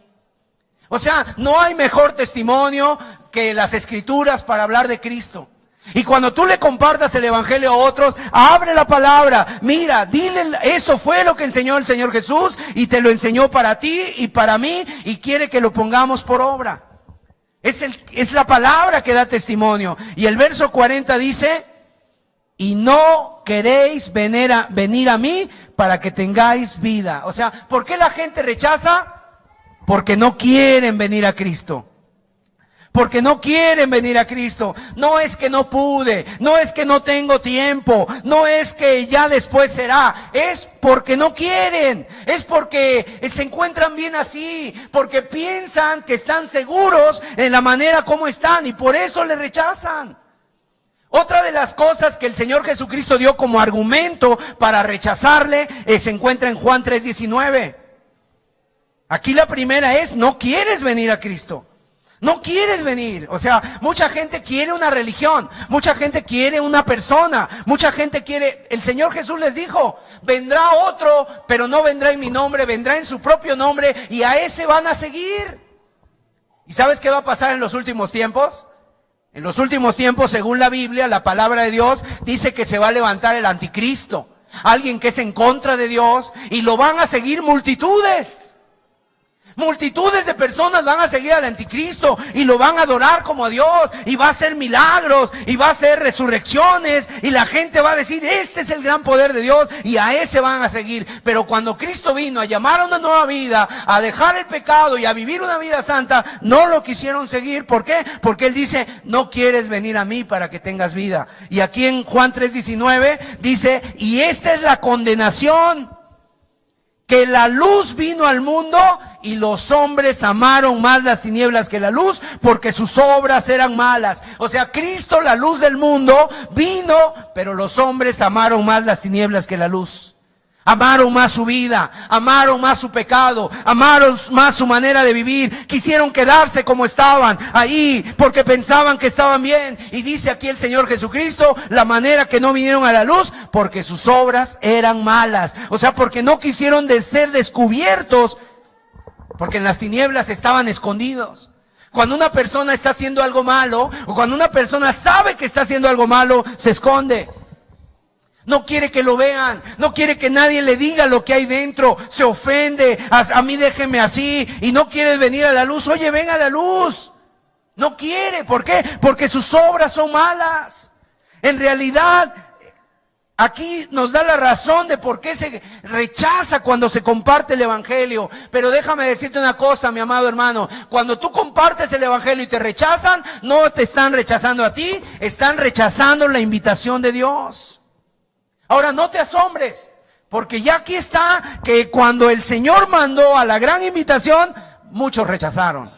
O sea, no hay mejor testimonio que las Escrituras para hablar de Cristo. Y cuando tú le compartas el Evangelio a otros, abre la palabra, mira, dile, esto fue lo que enseñó el Señor Jesús, y te lo enseñó para ti y para mí, y quiere que lo pongamos por obra. Es la palabra que da testimonio. Y el verso 40 dice, y no queréis venir a mí para que tengáis vida. O sea, ¿por qué la gente rechaza? Porque no quieren venir a Cristo. Porque no quieren venir a Cristo. No es que no pude, no es que no tengo tiempo, no es que ya después será. Es porque no quieren, es porque se encuentran bien así, porque piensan que están seguros en la manera como están y por eso le rechazan. Otra de las cosas que el Señor Jesucristo dio como argumento para rechazarle se encuentra en Juan 3:19. Aquí la primera es, no quieres venir a Cristo. No quieres venir. O sea, mucha gente quiere una religión, mucha gente quiere una persona, mucha gente quiere. El Señor Jesús les dijo, vendrá otro, pero no vendrá en mi nombre, vendrá en su propio nombre, y a ese van a seguir. ¿Y sabes qué va a pasar en los últimos tiempos? En los últimos tiempos, según la Biblia, la palabra de Dios dice que se va a levantar el anticristo, alguien que es en contra de Dios, y lo van a seguir multitudes. Multitudes de personas van a seguir al anticristo y lo van a adorar como a Dios, y va a hacer milagros y va a hacer resurrecciones, y la gente va a decir, este es el gran poder de Dios, y a ese van a seguir. Pero cuando Cristo vino a llamar a una nueva vida, a dejar el pecado y a vivir una vida santa, no lo quisieron seguir. ¿Por qué? Porque Él dice, no quieres venir a mí para que tengas vida. Y aquí en Juan 3:19 dice, y esta es la condenación, que la luz vino al mundo y los hombres amaron más las tinieblas que la luz, porque sus obras eran malas. O sea, Cristo, la luz del mundo, vino, pero los hombres amaron más las tinieblas que la luz. Amaron más su vida, amaron más su pecado, amaron más su manera de vivir. Quisieron quedarse como estaban ahí porque pensaban que estaban bien. Y dice aquí el Señor Jesucristo, la manera que no vinieron a la luz, porque sus obras eran malas. O sea, porque no quisieron ser descubiertos, porque en las tinieblas estaban escondidos. Cuando una persona está haciendo algo malo, o cuando una persona sabe que está haciendo algo malo, se esconde. No quiere que lo vean, no quiere que nadie le diga lo que hay dentro, se ofende, a mí déjeme así, y no quiere venir a la luz. Oye, ven a la luz. No quiere, ¿por qué? Porque sus obras son malas. En realidad, aquí nos da la razón de por qué se rechaza cuando se comparte el Evangelio. Pero déjame decirte una cosa, mi amado hermano. Cuando tú compartes el Evangelio y te rechazan, no te están rechazando a ti, están rechazando la invitación de Dios. Ahora, no te asombres, porque ya aquí está que cuando el Señor mandó a la gran invitación, muchos rechazaron.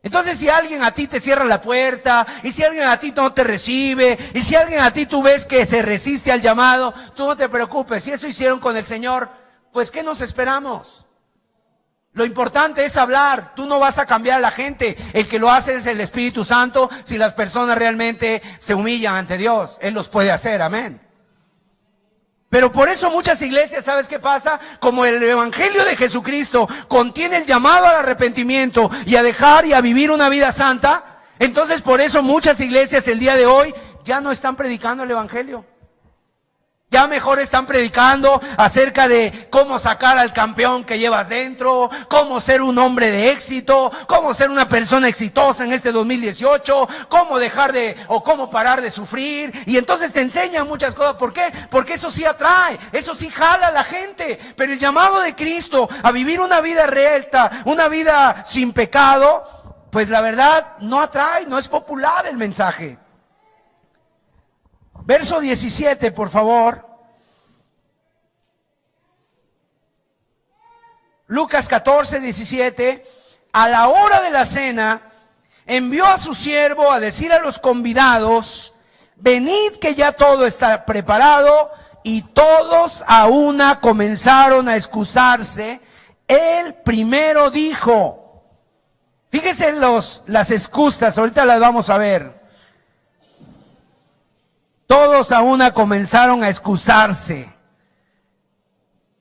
Entonces, si alguien a ti te cierra la puerta, y si alguien a ti no te recibe, y si alguien a ti tú ves que se resiste al llamado, tú no te preocupes. Si eso hicieron con el Señor, pues ¿qué nos esperamos? Lo importante es hablar. Tú no vas a cambiar a la gente. El que lo hace es el Espíritu Santo. Si las personas realmente se humillan ante Dios, Él los puede hacer, amén. Pero por eso muchas iglesias, ¿sabes qué pasa? Como el Evangelio de Jesucristo contiene el llamado al arrepentimiento y a dejar y a vivir una vida santa, entonces por eso muchas iglesias el día de hoy ya no están predicando el Evangelio. Ya mejor están predicando acerca de cómo sacar al campeón que llevas dentro, cómo ser un hombre de éxito, cómo ser una persona exitosa en este 2018, cómo cómo parar de sufrir. Y entonces te enseñan muchas cosas. ¿Por qué? Porque eso sí atrae, eso sí jala a la gente. Pero el llamado de Cristo a vivir una vida recta, una vida sin pecado, pues la verdad no atrae, no es popular el mensaje. Verso 17, por favor. Lucas 14, 17, a la hora de la cena, envió a su siervo a decir a los convidados: venid que ya todo está preparado. Y todos a una comenzaron a excusarse. Él primero dijo, fíjese las excusas, ahorita las vamos a ver. Todos a una comenzaron a excusarse.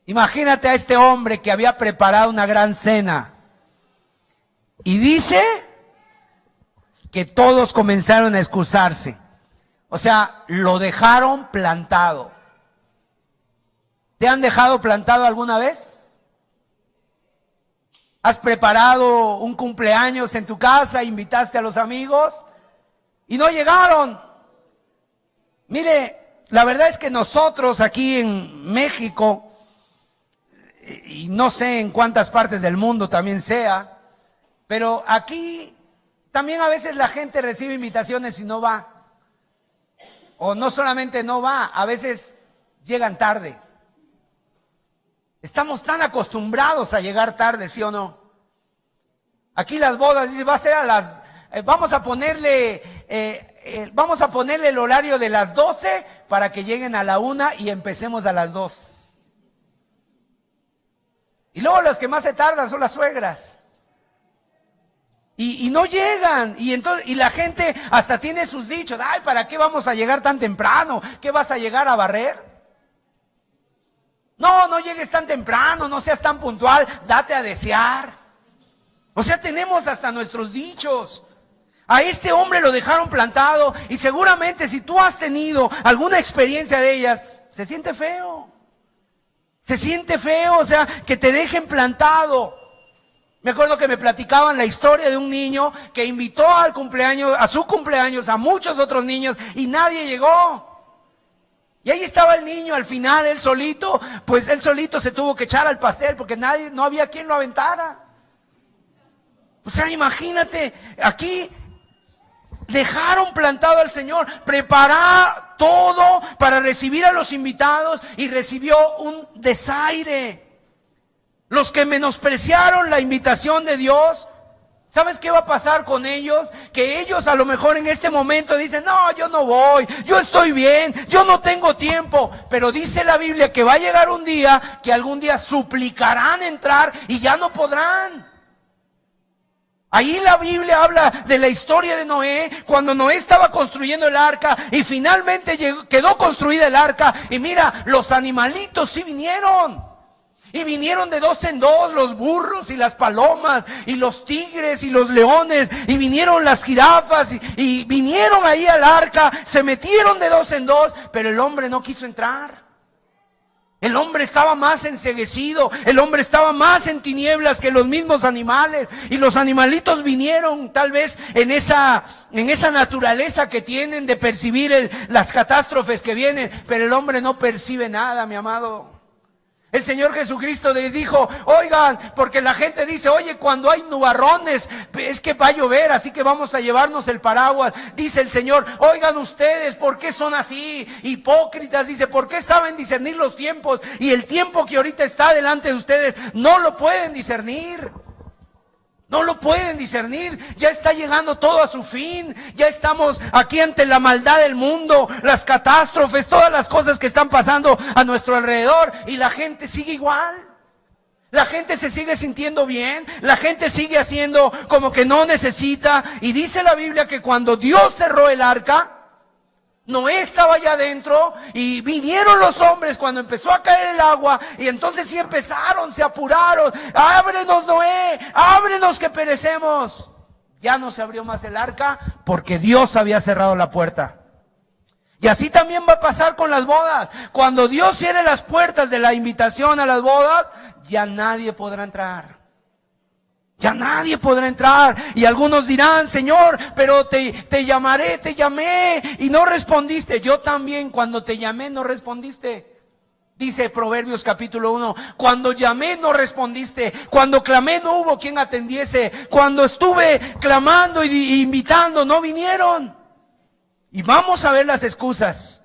Imagínate a este hombre que había preparado una gran cena. Y dice que todos comenzaron a excusarse. O sea, lo dejaron plantado. ¿Te han dejado plantado alguna vez? ¿Has preparado un cumpleaños en tu casa, invitaste a los amigos y no llegaron? Mire, la verdad es que nosotros aquí en México, y no sé en cuántas partes del mundo también sea, pero aquí también a veces la gente recibe invitaciones y no va. O no solamente no va, a veces llegan tarde. Estamos tan acostumbrados a llegar tarde, ¿sí o no? Aquí las bodas, dice, va a ser a las, vamos a ponerle el horario de las 12 para que lleguen a la 1 y empecemos a las 2. Y luego las que más se tardan son las suegras. Y no llegan, y la gente hasta tiene sus dichos: ay, ¿para qué vamos a llegar tan temprano? ¿Qué vas a llegar a barrer? No llegues tan temprano, no seas tan puntual, date a desear. O sea, tenemos hasta nuestros dichos. A este hombre lo dejaron plantado, y seguramente si tú has tenido alguna experiencia de ellas, se siente feo. Se siente feo, o sea, que te dejen plantado. Me acuerdo que me platicaban la historia de un niño que invitó a su cumpleaños a muchos otros niños y nadie llegó. Y ahí estaba el niño al final, él solito, pues él solito se tuvo que echar al pastel porque no había quien lo aventara. O sea, imagínate, aquí dejaron plantado al Señor, preparó todo para recibir a los invitados y recibió un desaire. Los que menospreciaron la invitación de Dios, ¿sabes qué va a pasar con ellos? Que ellos a lo mejor en este momento dicen: no, yo no voy, yo estoy bien, yo no tengo tiempo. Pero dice la Biblia que va a llegar un día que algún día suplicarán entrar y ya no podrán. Ahí la Biblia habla de la historia de Noé, cuando Noé estaba construyendo el arca y finalmente quedó construida el arca. Y mira, los animalitos sí vinieron. Y vinieron de 2 en 2, los burros y las palomas, y los tigres y los leones, y vinieron las jirafas, y vinieron ahí al arca, se metieron de 2 en 2, pero el hombre no quiso entrar. El hombre estaba más enceguecido, el hombre estaba más en tinieblas que los mismos animales, y los animalitos vinieron tal vez en esa naturaleza que tienen de percibir las catástrofes que vienen, pero el hombre no percibe nada, mi amado. El Señor Jesucristo les dijo: oigan, porque la gente dice: oye, cuando hay nubarrones es que va a llover, así que vamos a llevarnos el paraguas. Dice el Señor: oigan ustedes, ¿por qué son así? Hipócritas, dice, ¿por qué saben discernir los tiempos? Y el tiempo que ahorita está delante de ustedes no lo pueden discernir. No lo pueden discernir, ya está llegando todo a su fin, ya estamos aquí ante la maldad del mundo, las catástrofes, todas las cosas que están pasando a nuestro alrededor, y la gente sigue igual. La gente se sigue sintiendo bien, la gente sigue haciendo como que no necesita, y dice la Biblia que cuando Dios cerró el arca, Noé estaba allá adentro y vinieron los hombres cuando empezó a caer el agua, y entonces sí empezaron, se apuraron: ábrenos, Noé, ábrenos que perecemos. Ya no se abrió más el arca porque Dios había cerrado la puerta. Y así también va a pasar con las bodas. Cuando Dios cierre las puertas de la invitación a las bodas, ya nadie podrá entrar. Ya nadie podrá entrar. Y algunos dirán: Señor, pero te llamaré, te llamé y no respondiste. Yo también, cuando te llamé, no respondiste. Dice Proverbios capítulo 1: cuando llamé no respondiste, cuando clamé no hubo quien atendiese, cuando estuve clamando y invitando no vinieron. Y vamos a ver las excusas.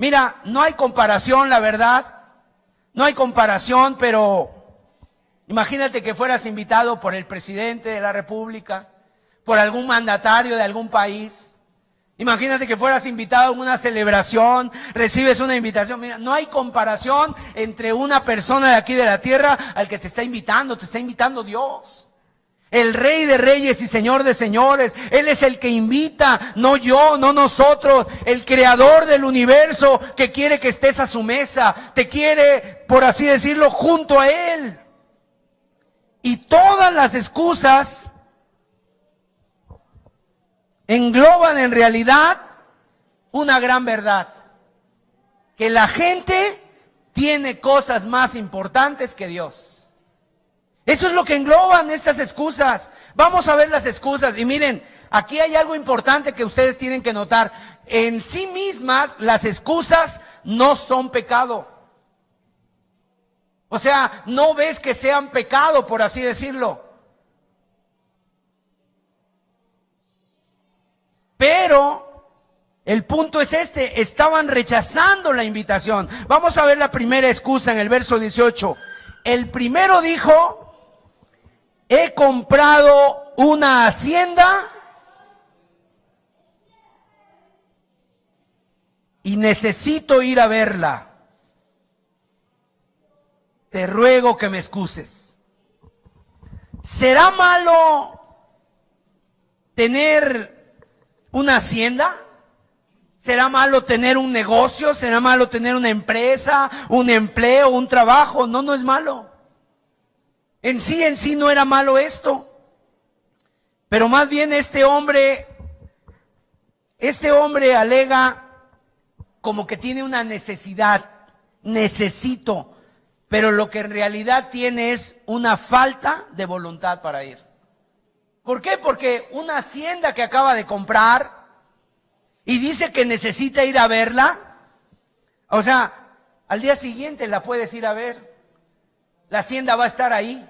Mira, no hay comparación, la verdad. No hay comparación, pero imagínate que fueras invitado por el presidente de la República, por algún mandatario de algún país. Imagínate que fueras invitado a una celebración, recibes una invitación. Mira, no hay comparación entre una persona de aquí de la tierra al que te está invitando Dios. El Rey de Reyes y Señor de Señores. Él es el que invita, no yo, no nosotros. El Creador del universo que quiere que estés a su mesa. Te quiere, por así decirlo, junto a Él. Y todas las excusas engloban en realidad una gran verdad. Que la gente tiene cosas más importantes que Dios. Eso es lo que engloban estas excusas. Vamos a ver las excusas. Y miren, aquí hay algo importante que ustedes tienen que notar. En sí mismas, las excusas no son pecado. O sea, no ves que sean pecado, por así decirlo. Pero el punto es este, estaban rechazando la invitación. Vamos a ver la primera excusa en el verso 18. El primero dijo: he comprado una hacienda y necesito ir a verla. Te ruego que me excuses. ¿Será malo tener una hacienda? ¿Será malo tener un negocio? ¿Será malo tener una empresa, un empleo, un trabajo? No, no es malo. En sí no era malo esto. Pero más bien este hombre alega como que tiene una necesidad. Necesito. Pero lo que en realidad tiene es una falta de voluntad para ir. ¿Por qué? Porque una hacienda que acaba de comprar y dice que necesita ir a verla, o sea, al día siguiente la puedes ir a ver. La hacienda va a estar ahí.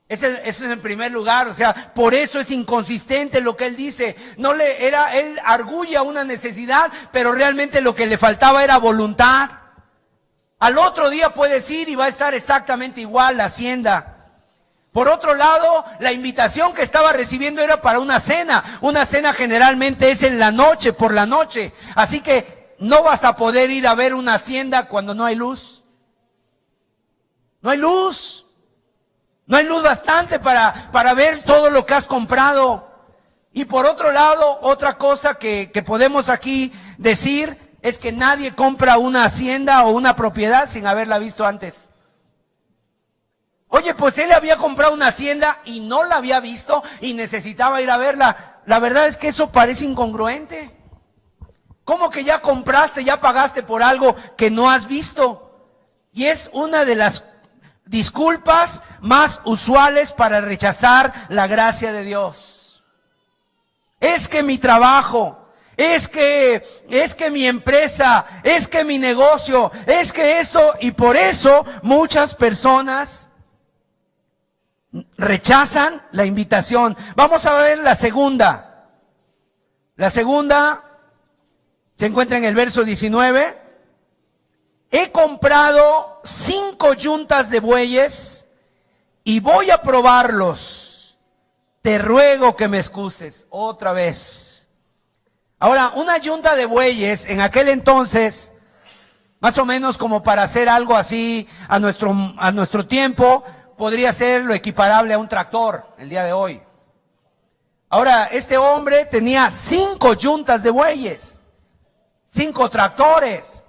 Eso es en primer lugar, o sea, por eso es inconsistente lo que él dice. Él arguye una necesidad, pero realmente lo que le faltaba era voluntad. Al otro día puedes ir y va a estar exactamente igual la hacienda. Por otro lado, la invitación que estaba recibiendo era para una cena. Una cena generalmente es en la noche, por la noche. Así que no vas a poder ir a ver una hacienda cuando no hay luz. No hay luz. No hay luz bastante para ver todo lo que has comprado. Y por otro lado, otra cosa que podemos aquí decir es que nadie compra una hacienda o una propiedad sin haberla visto antes. Oye, pues él había comprado una hacienda y no la había visto y necesitaba ir a verla. La verdad es que eso parece incongruente. ¿Cómo que ya compraste, ya pagaste por algo que no has visto? Y es una de las disculpas más usuales para rechazar la gracia de Dios. Es que mi trabajo, es que mi empresa, es que mi negocio, es que esto, y por eso muchas personas rechazan la invitación. Vamos a ver la segunda. La segunda se encuentra en el verso 19. He comprado 5 yuntas de bueyes y voy a probarlos. Te ruego que me excuses. Otra vez. Ahora, una yunta de bueyes en aquel entonces, más o menos como para hacer algo así a nuestro tiempo, podría ser lo equiparable a un tractor el día de hoy. Ahora, este hombre tenía 5 yuntas de bueyes, 5 tractores.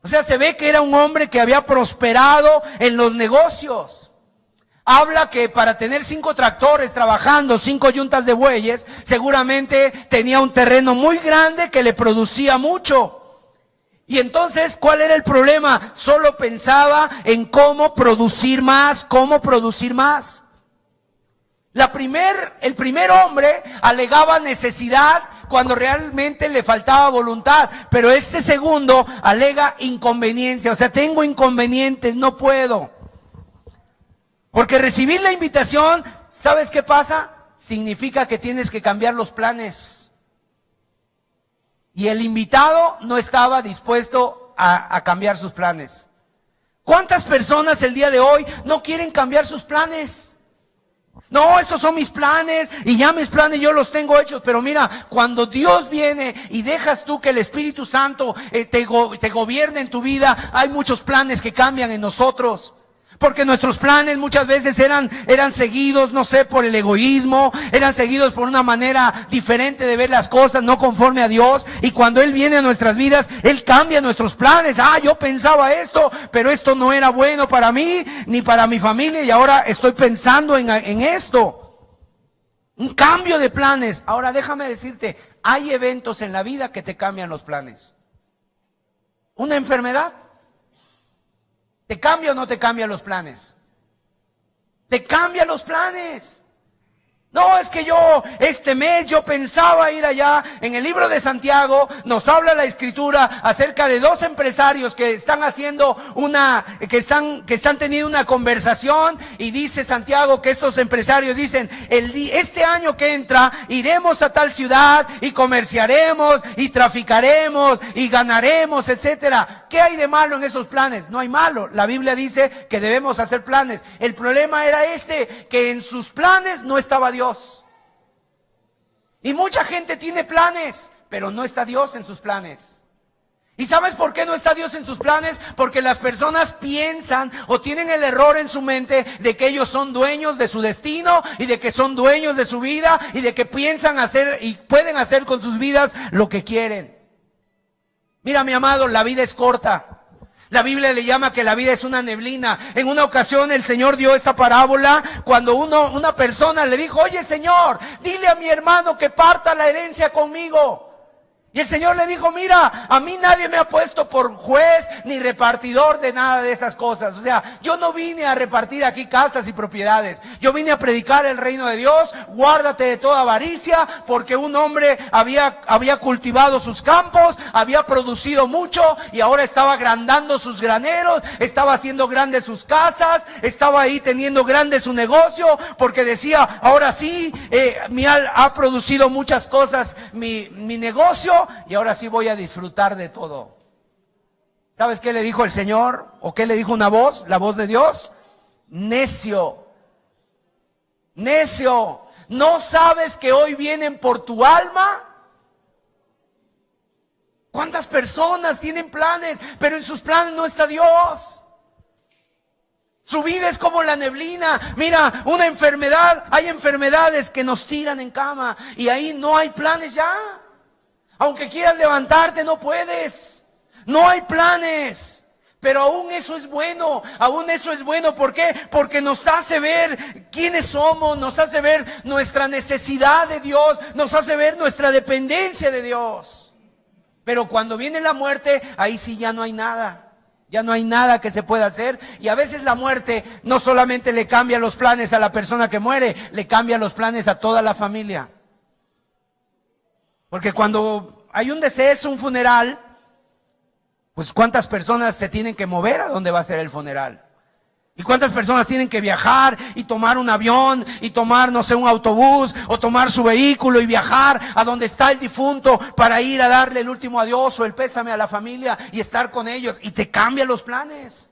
O sea, se ve que era un hombre que había prosperado en los negocios. Habla que para tener 5 tractores trabajando, 5 yuntas de bueyes, seguramente tenía un terreno muy grande que le producía mucho. Y entonces, ¿cuál era el problema? Solo pensaba en cómo producir más, cómo producir más. El primer hombre alegaba necesidad cuando realmente le faltaba voluntad, pero este segundo alega inconveniencia, o sea, tengo inconvenientes, no puedo. Porque recibir la invitación, ¿sabes qué pasa? Significa que tienes que cambiar los planes. y el invitado no estaba dispuesto a cambiar sus planes. ¿Cuántas personas el día de hoy no quieren cambiar sus planes? No, estos son mis planes y ya mis planes yo los tengo hechos. Pero mira, cuando Dios viene y dejas tú que el Espíritu Santo te gobierne en tu vida, hay muchos planes que cambian en nosotros. Porque nuestros planes muchas veces eran seguidos, no sé, por el egoísmo, eran seguidos por una manera diferente de ver las cosas, no conforme a Dios. Y cuando Él viene a nuestras vidas, Él cambia nuestros planes. Yo pensaba esto, pero esto no era bueno para mí, ni para mi familia, y ahora estoy pensando en esto. Un cambio de planes. Ahora déjame decirte, hay eventos en la vida que te cambian los planes. Una enfermedad. ¿Te cambia o no te cambia los planes? Te cambia los planes. No, es que este mes yo pensaba ir allá. En el libro de Santiago nos habla la Escritura acerca de dos empresarios que están haciendo que están teniendo una conversación, y dice Santiago que estos empresarios dicen: este año que entra iremos a tal ciudad y comerciaremos y traficaremos y ganaremos, etcétera. ¿Qué hay de malo en esos planes? No hay malo. La Biblia dice que debemos hacer planes. El problema era que en sus planes no estaba Dios. Y mucha gente tiene planes, pero no está Dios en sus planes. ¿Y sabes por qué no está Dios en sus planes? Porque las personas piensan o tienen el error en su mente de que ellos son dueños de su destino y de que son dueños de su vida y de que piensan hacer y pueden hacer con sus vidas lo que quieren. Mira, mi amado, la vida es corta. La Biblia le llama que la vida es una neblina. En una ocasión el Señor dio esta parábola cuando una persona le dijo: oye, Señor, dile a mi hermano que parta la herencia conmigo. Y el Señor le dijo: mira, a mí nadie me ha puesto por juez ni repartidor de nada de esas cosas. O sea, yo no vine a repartir aquí casas y propiedades. Yo vine a predicar el reino de Dios. Guárdate de toda avaricia, porque un hombre había cultivado sus campos, había producido mucho y ahora estaba agrandando sus graneros, estaba haciendo grandes sus casas, estaba ahí teniendo grande su negocio, porque decía: ahora sí, ha producido muchas cosas mi negocio, y ahora sí voy a disfrutar de todo. ¿Sabes qué le dijo el Señor? ¿O qué le dijo una voz? La voz de Dios. Necio. Necio. ¿No sabes que hoy vienen por tu alma? ¿Cuántas personas tienen planes, pero en sus planes no está Dios? Su vida es como la neblina. Mira, una enfermedad. Hay enfermedades que nos tiran en cama y ahí no hay planes ya. Aunque quieras levantarte, no puedes. No hay planes. Pero aún eso es bueno. Aún eso es bueno. ¿Por qué? Porque nos hace ver quiénes somos. Nos hace ver nuestra necesidad de Dios. Nos hace ver nuestra dependencia de Dios. Pero cuando viene la muerte, ahí sí ya no hay nada. Ya no hay nada que se pueda hacer. Y a veces la muerte no solamente le cambia los planes a la persona que muere, le cambia los planes a toda la familia. Porque cuando hay un deceso, un funeral, pues ¿cuántas personas se tienen que mover a donde va a ser el funeral? ¿Y cuántas personas tienen que viajar y tomar un avión y tomar, no sé, un autobús o tomar su vehículo y viajar a donde está el difunto para ir a darle el último adiós o el pésame a la familia y estar con ellos? Y te cambian los planes.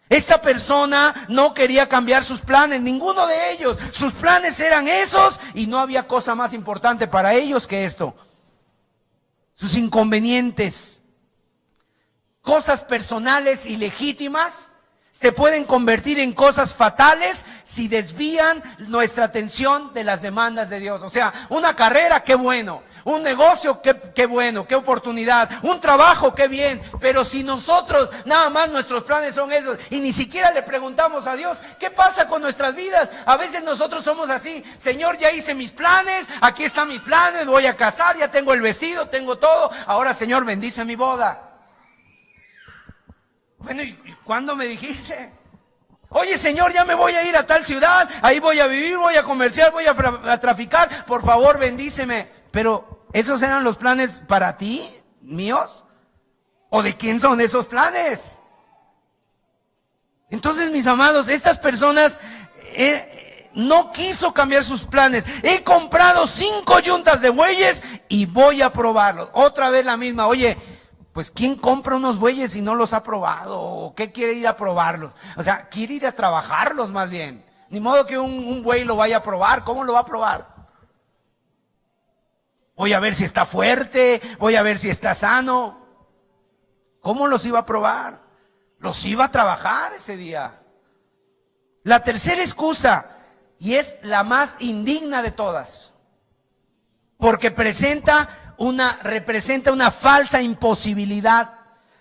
Esta persona no quería cambiar sus planes, ninguno de ellos. Sus planes eran esos y no había cosa más importante para ellos que esto. Sus inconvenientes, cosas personales y legítimas, se pueden convertir en cosas fatales si desvían nuestra atención de las demandas de Dios. O sea, una carrera, qué bueno. Un negocio, qué bueno, qué oportunidad. Un trabajo, qué bien. Pero si nosotros, nada más nuestros planes son esos y ni siquiera le preguntamos a Dios, ¿qué pasa con nuestras vidas? A veces nosotros somos así: Señor, ya hice mis planes, aquí están mis planes, me voy a casar, ya tengo el vestido, tengo todo. Ahora, Señor, bendice mi boda. Bueno, ¿y cuándo me dijiste? Oye, Señor, ya me voy a ir a tal ciudad, ahí voy a vivir, voy a comerciar, voy a traficar, por favor, bendíceme. Pero, ¿esos eran los planes para ti, míos? ¿O de quién son esos planes? Entonces, mis amados, estas personas no quiso cambiar sus planes. He comprado 5 yuntas de bueyes y voy a probarlos. Otra vez la misma. Oye, pues ¿quién compra unos bueyes y no los ha probado? ¿O qué quiere ir a probarlos? O sea, quiere ir a trabajarlos más bien. Ni modo que un buey lo vaya a probar. ¿Cómo lo va a probar? Voy a ver si está fuerte, voy a ver si está sano. ¿Cómo los iba a probar? Los iba a trabajar ese día. La tercera excusa, y es la más indigna de todas, porque representa una falsa imposibilidad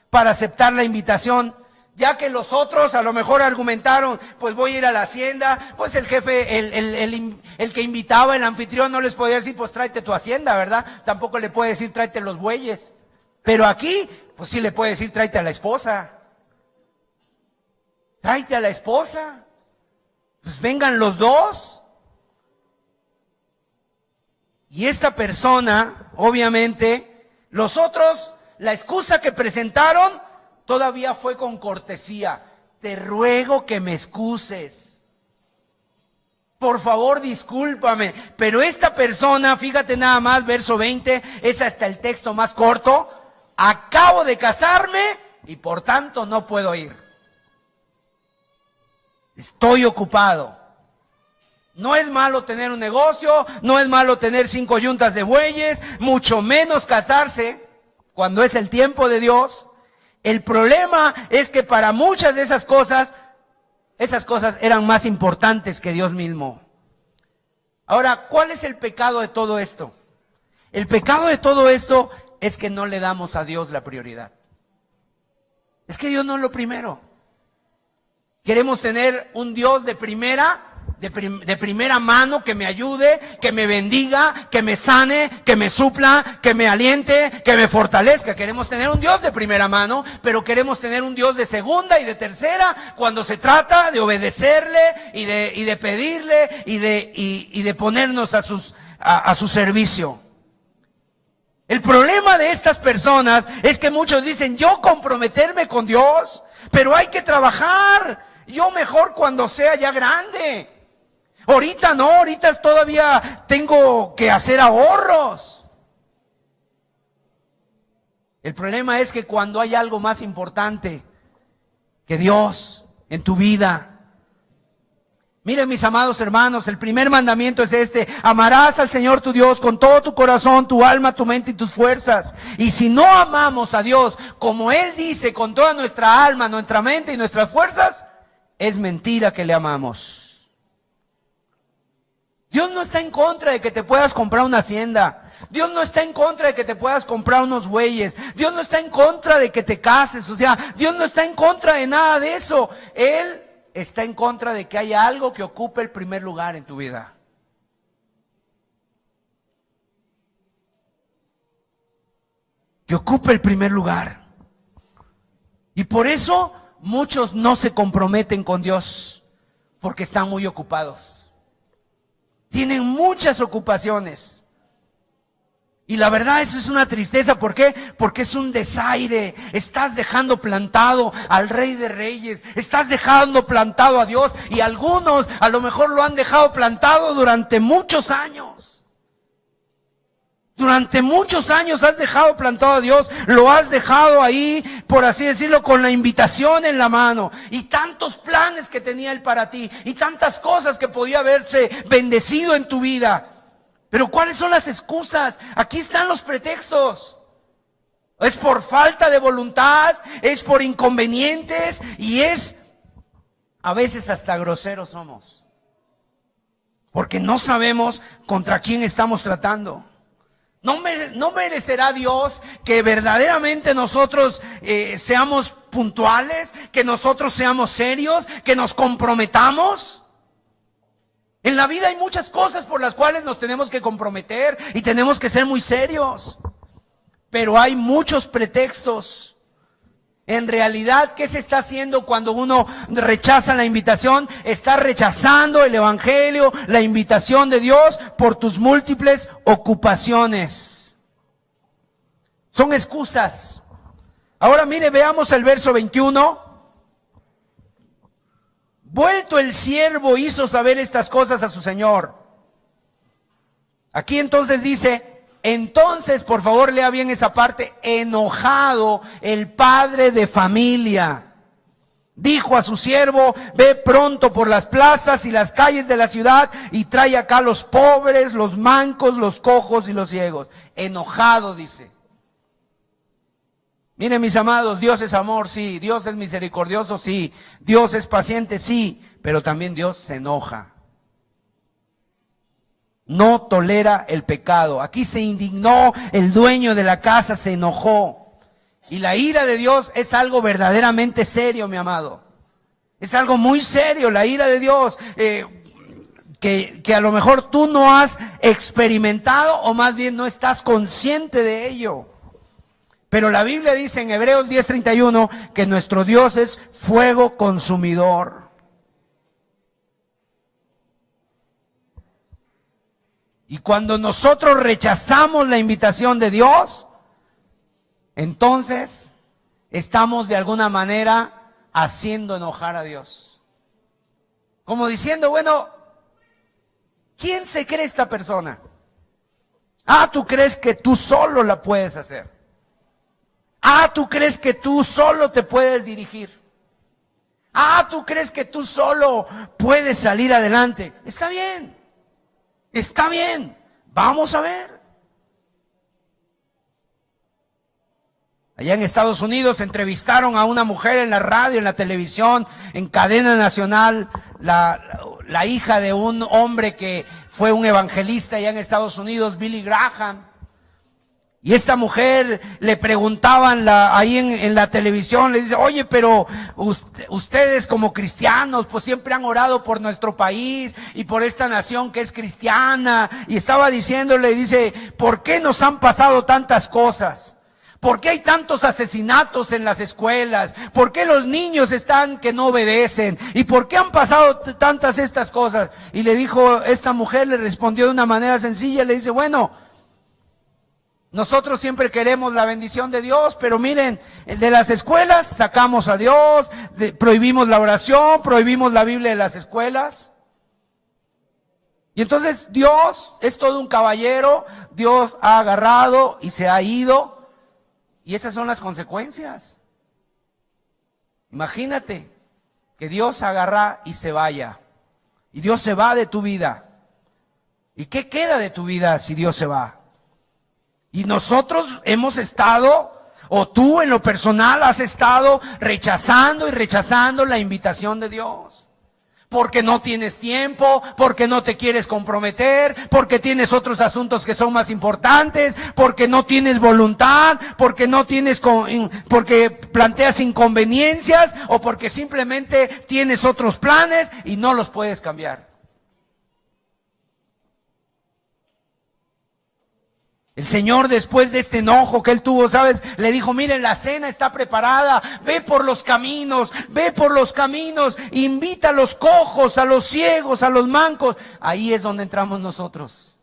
para aceptar la invitación, ya que los otros a lo mejor argumentaron, pues voy a ir a la hacienda, pues el jefe, el que invitaba, el anfitrión, no les podía decir, pues tráete tu hacienda, ¿verdad? Tampoco le puede decir, tráete los bueyes. Pero aquí, pues sí le puede decir, tráete a la esposa. Tráete a la esposa. Pues vengan los dos. Y esta persona, obviamente, los otros, la excusa que presentaron, todavía fue con cortesía. Te ruego que me excuses. Por favor, discúlpame. Pero esta persona, fíjate nada más, verso 20, es hasta el texto más corto. Acabo de casarme y por tanto no puedo ir. Estoy ocupado. No es malo tener un negocio, no es malo tener 5 yuntas de bueyes, mucho menos casarse cuando es el tiempo de Dios. El problema es que para muchas de esas cosas eran más importantes que Dios mismo. Ahora, ¿cuál es el pecado de todo esto? El pecado de todo esto es que no le damos a Dios la prioridad. Es que Dios no es lo primero. Queremos tener un Dios de primera mano, que me ayude, que me bendiga, que me sane, que me supla, que me aliente, que me fortalezca. Queremos tener un Dios de primera mano, pero queremos tener un Dios de segunda y de tercera cuando se trata de obedecerle y de pedirle y de ponernos a su servicio. El problema de estas personas es que muchos dicen, yo comprometerme con Dios, pero hay que trabajar. Yo mejor cuando sea ya grande. Ahorita no, ahorita todavía tengo que hacer ahorros. El problema es que cuando hay algo más importante que Dios en tu vida. Miren, mis amados hermanos, el primer mandamiento es este: amarás al Señor tu Dios con todo tu corazón, tu alma, tu mente y tus fuerzas. Y si no amamos a Dios como Él dice, con toda nuestra alma, nuestra mente y nuestras fuerzas, es mentira que le amamos. Dios no está en contra de que te puedas comprar una hacienda. Dios no está en contra de que te puedas comprar unos bueyes. Dios no está en contra de que te cases. O sea, Dios no está en contra de nada de eso. Él está en contra de que haya algo que ocupe el primer lugar en tu vida. Que ocupe el primer lugar. Y por eso muchos no se comprometen con Dios, porque están muy ocupados. Tienen muchas ocupaciones. Y la verdad, eso es una tristeza. ¿Por qué? Porque es un desaire. Estás dejando plantado al Rey de Reyes. Estás dejando plantado a Dios. Y algunos a lo mejor lo han dejado plantado durante muchos años. Durante muchos años has dejado plantado a Dios. Lo has dejado ahí, por así decirlo, con la invitación en la mano. Y tantos planes que tenía Él para ti. Y tantas cosas que podía haberse bendecido en tu vida. Pero ¿cuáles son las excusas? Aquí están los pretextos. Es por falta de voluntad, es por inconvenientes y es a veces hasta groseros somos. Porque no sabemos contra quién estamos tratando. ¿No merecerá Dios que verdaderamente nosotros seamos puntuales, que nosotros seamos serios, que nos comprometamos? En la vida hay muchas cosas por las cuales nos tenemos que comprometer y tenemos que ser muy serios. Pero hay muchos pretextos. En realidad, ¿qué se está haciendo cuando uno rechaza la invitación? Está rechazando el evangelio, la invitación de Dios por tus múltiples ocupaciones. Son excusas. Ahora mire, veamos el verso 21. Vuelto el siervo hizo saber estas cosas a su señor. Aquí entonces dice, entonces, por favor lea bien esa parte, enojado el padre de familia dijo a su siervo, ve pronto por las plazas y las calles de la ciudad y trae acá los pobres, los mancos, los cojos y los ciegos. Enojado, dice. Miren, mis amados, Dios es amor, sí. Dios es misericordioso, sí. Dios es paciente, sí. Pero también Dios se enoja. No tolera el pecado. Aquí se indignó el dueño de la casa, se enojó. Y la ira de Dios es algo verdaderamente serio, mi amado. Es algo muy serio, la ira de Dios, que a lo mejor tú no has experimentado o más bien no estás consciente de ello. Pero la Biblia dice en Hebreos 10:31 que nuestro Dios es fuego consumidor. Y cuando nosotros rechazamos la invitación de Dios, entonces estamos de alguna manera haciendo enojar a Dios. Como diciendo, bueno, ¿quién se cree esta persona? Ah, tú crees que tú solo la puedes hacer. Ah, tú crees que tú solo te puedes dirigir. Ah, tú crees que tú solo puedes salir adelante. Está bien, vamos a ver. Allá en Estados Unidos entrevistaron a una mujer en la radio, en la televisión, en cadena nacional, la hija de un hombre que fue un evangelista allá en Estados Unidos, Billy Graham. Y esta mujer le preguntaban ahí en la televisión, le dice, oye, pero ustedes como cristianos pues siempre han orado por nuestro país y por esta nación que es cristiana. Y estaba diciéndole, dice, ¿por qué nos han pasado tantas cosas? ¿Por qué hay tantos asesinatos en las escuelas? ¿Por qué los niños están que no obedecen? ¿Y por qué han pasado tantas estas cosas? Y le dijo, esta mujer le respondió de una manera sencilla, le dice, bueno, nosotros siempre queremos la bendición de Dios, pero miren, de las escuelas sacamos a Dios, prohibimos la oración, prohibimos la Biblia de las escuelas. Y entonces Dios es todo un caballero, Dios ha agarrado y se ha ido. Y esas son las consecuencias. Imagínate que Dios agarra y se vaya. Y Dios se va de tu vida. ¿Y qué queda de tu vida si Dios se va? Y nosotros hemos estado, o tú en lo personal has estado rechazando y rechazando la invitación de Dios. Porque no tienes tiempo, porque no te quieres comprometer, porque tienes otros asuntos que son más importantes, porque no tienes voluntad, porque porque planteas inconveniencias o porque simplemente tienes otros planes y no los puedes cambiar. El Señor, después de este enojo que él tuvo, ¿sabes? Le dijo, miren, la cena está preparada, ve por los caminos, invita a los cojos, a los ciegos, a los mancos. Ahí es donde entramos nosotros.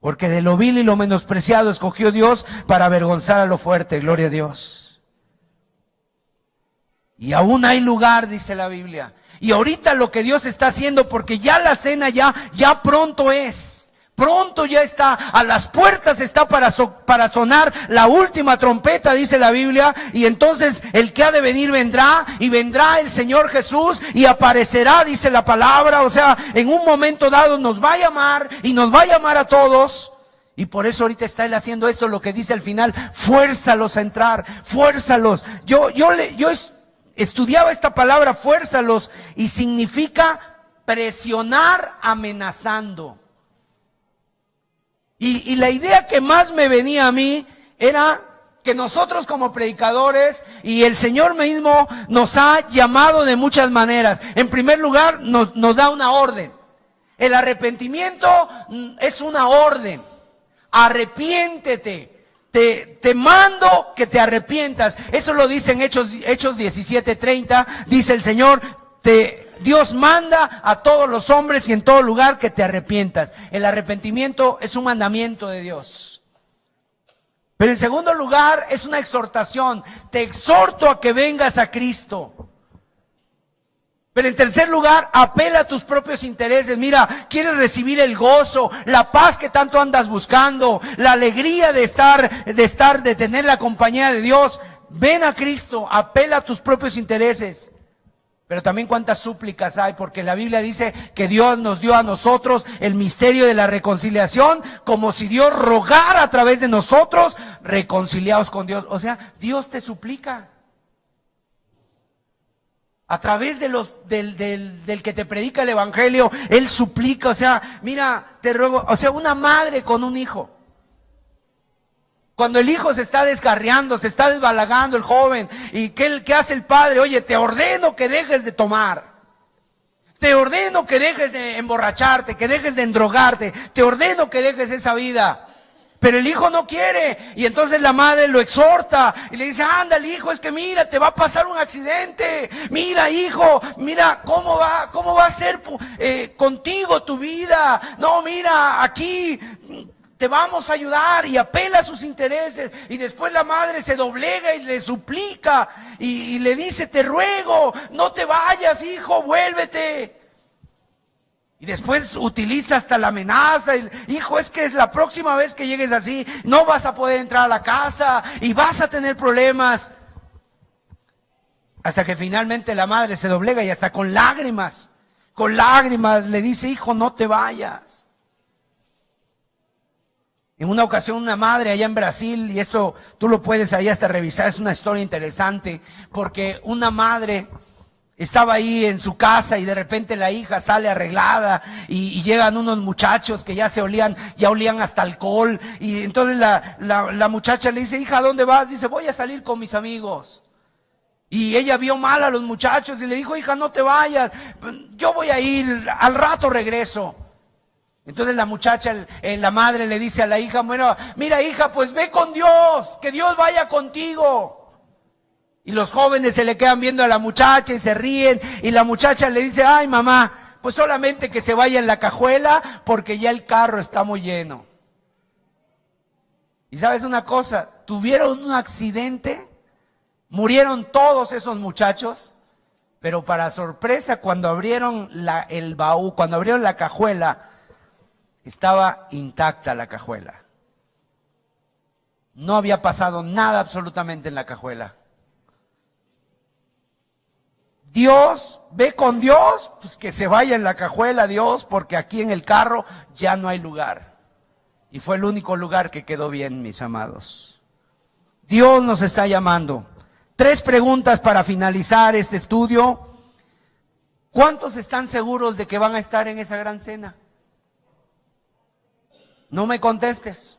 Porque de lo vil y lo menospreciado escogió Dios para avergonzar a lo fuerte, gloria a Dios. Y aún hay lugar, dice la Biblia. Y ahorita lo que Dios está haciendo, porque ya la cena ya pronto es. Pronto ya está, a las puertas está para sonar la última trompeta, dice la Biblia, y entonces el que ha de venir vendrá, y vendrá el Señor Jesús, y aparecerá, dice la palabra, o sea, en un momento dado nos va a llamar, y nos va a llamar a todos, y por eso ahorita está Él haciendo esto, lo que dice al final, fuérzalos a entrar, fuérzalos. Yo estudiaba esta palabra, fuérzalos, y significa presionar amenazando. Y la idea que más me venía a mí era que nosotros como predicadores y el Señor mismo nos ha llamado de muchas maneras. En primer lugar, nos da una orden. El arrepentimiento es una orden. Arrepiéntete. Te mando que te arrepientas. Eso lo dice en Hechos 17:30. Dice el Señor, Dios manda a todos los hombres y en todo lugar que te arrepientas. El arrepentimiento es un mandamiento de Dios. Pero en segundo lugar es una exhortación. Te exhorto a que vengas a Cristo. Pero en tercer lugar, apela a tus propios intereses. Mira, quieres recibir el gozo, la paz que tanto andas buscando, la alegría de tener la compañía de Dios. Ven a Cristo, apela a tus propios intereses. Pero también cuántas súplicas hay, porque la Biblia dice que Dios nos dio a nosotros el misterio de la reconciliación, como si Dios rogara a través de nosotros, reconciliados con Dios. O sea, Dios te suplica. A través de del que te predica el evangelio, Él suplica. O sea, mira, te ruego, o sea, una madre con un hijo. Cuando el hijo se está descarriando, se está desbalagando el joven, ¿y qué hace el padre? Oye, te ordeno que dejes de tomar. Te ordeno que dejes de emborracharte, que dejes de endrogarte. Te ordeno que dejes esa vida. Pero el hijo no quiere, y entonces la madre lo exhorta y le dice: ándale, hijo, es que mira, te va a pasar un accidente. Mira, hijo, mira cómo va a ser contigo tu vida. No, mira, aquí te vamos a ayudar, y apela a sus intereses. Y después la madre se doblega y le suplica y le dice: te ruego, no te vayas, hijo, vuélvete. Y después utiliza hasta la amenaza. Hijo, es que es la próxima vez que llegues así, no vas a poder entrar a la casa y vas a tener problemas. Hasta que finalmente la madre se doblega y hasta con lágrimas le dice: hijo, no te vayas. En una ocasión una madre allá en Brasil, y esto tú lo puedes ahí hasta revisar, es una historia interesante, porque una madre estaba ahí en su casa y de repente la hija sale arreglada y llegan unos muchachos que ya olían hasta alcohol, y entonces la muchacha le dice: hija, ¿a dónde vas? Dice: voy a salir con mis amigos. Y ella vio mal a los muchachos y le dijo: hija, no te vayas, yo voy a ir, al rato regreso. Entonces la muchacha, la madre le dice a la hija: bueno, mira, hija, pues ve con Dios, que Dios vaya contigo. Y los jóvenes se le quedan viendo a la muchacha y se ríen, y la muchacha le dice: ay, mamá, pues solamente que se vaya en la cajuela porque ya el carro está muy lleno. Y sabes una cosa, tuvieron un accidente, murieron todos esos muchachos, pero para sorpresa, cuando abrieron el baúl, cuando abrieron la cajuela, estaba intacta la cajuela. No había pasado nada absolutamente en la cajuela. Dios, ve con Dios, pues que se vaya en la cajuela Dios, porque aquí en el carro ya no hay lugar. Y fue el único lugar que quedó bien, mis amados. Dios nos está llamando. 3 preguntas para finalizar este estudio. ¿Cuántos están seguros de que van a estar en esa gran cena? No me contestes.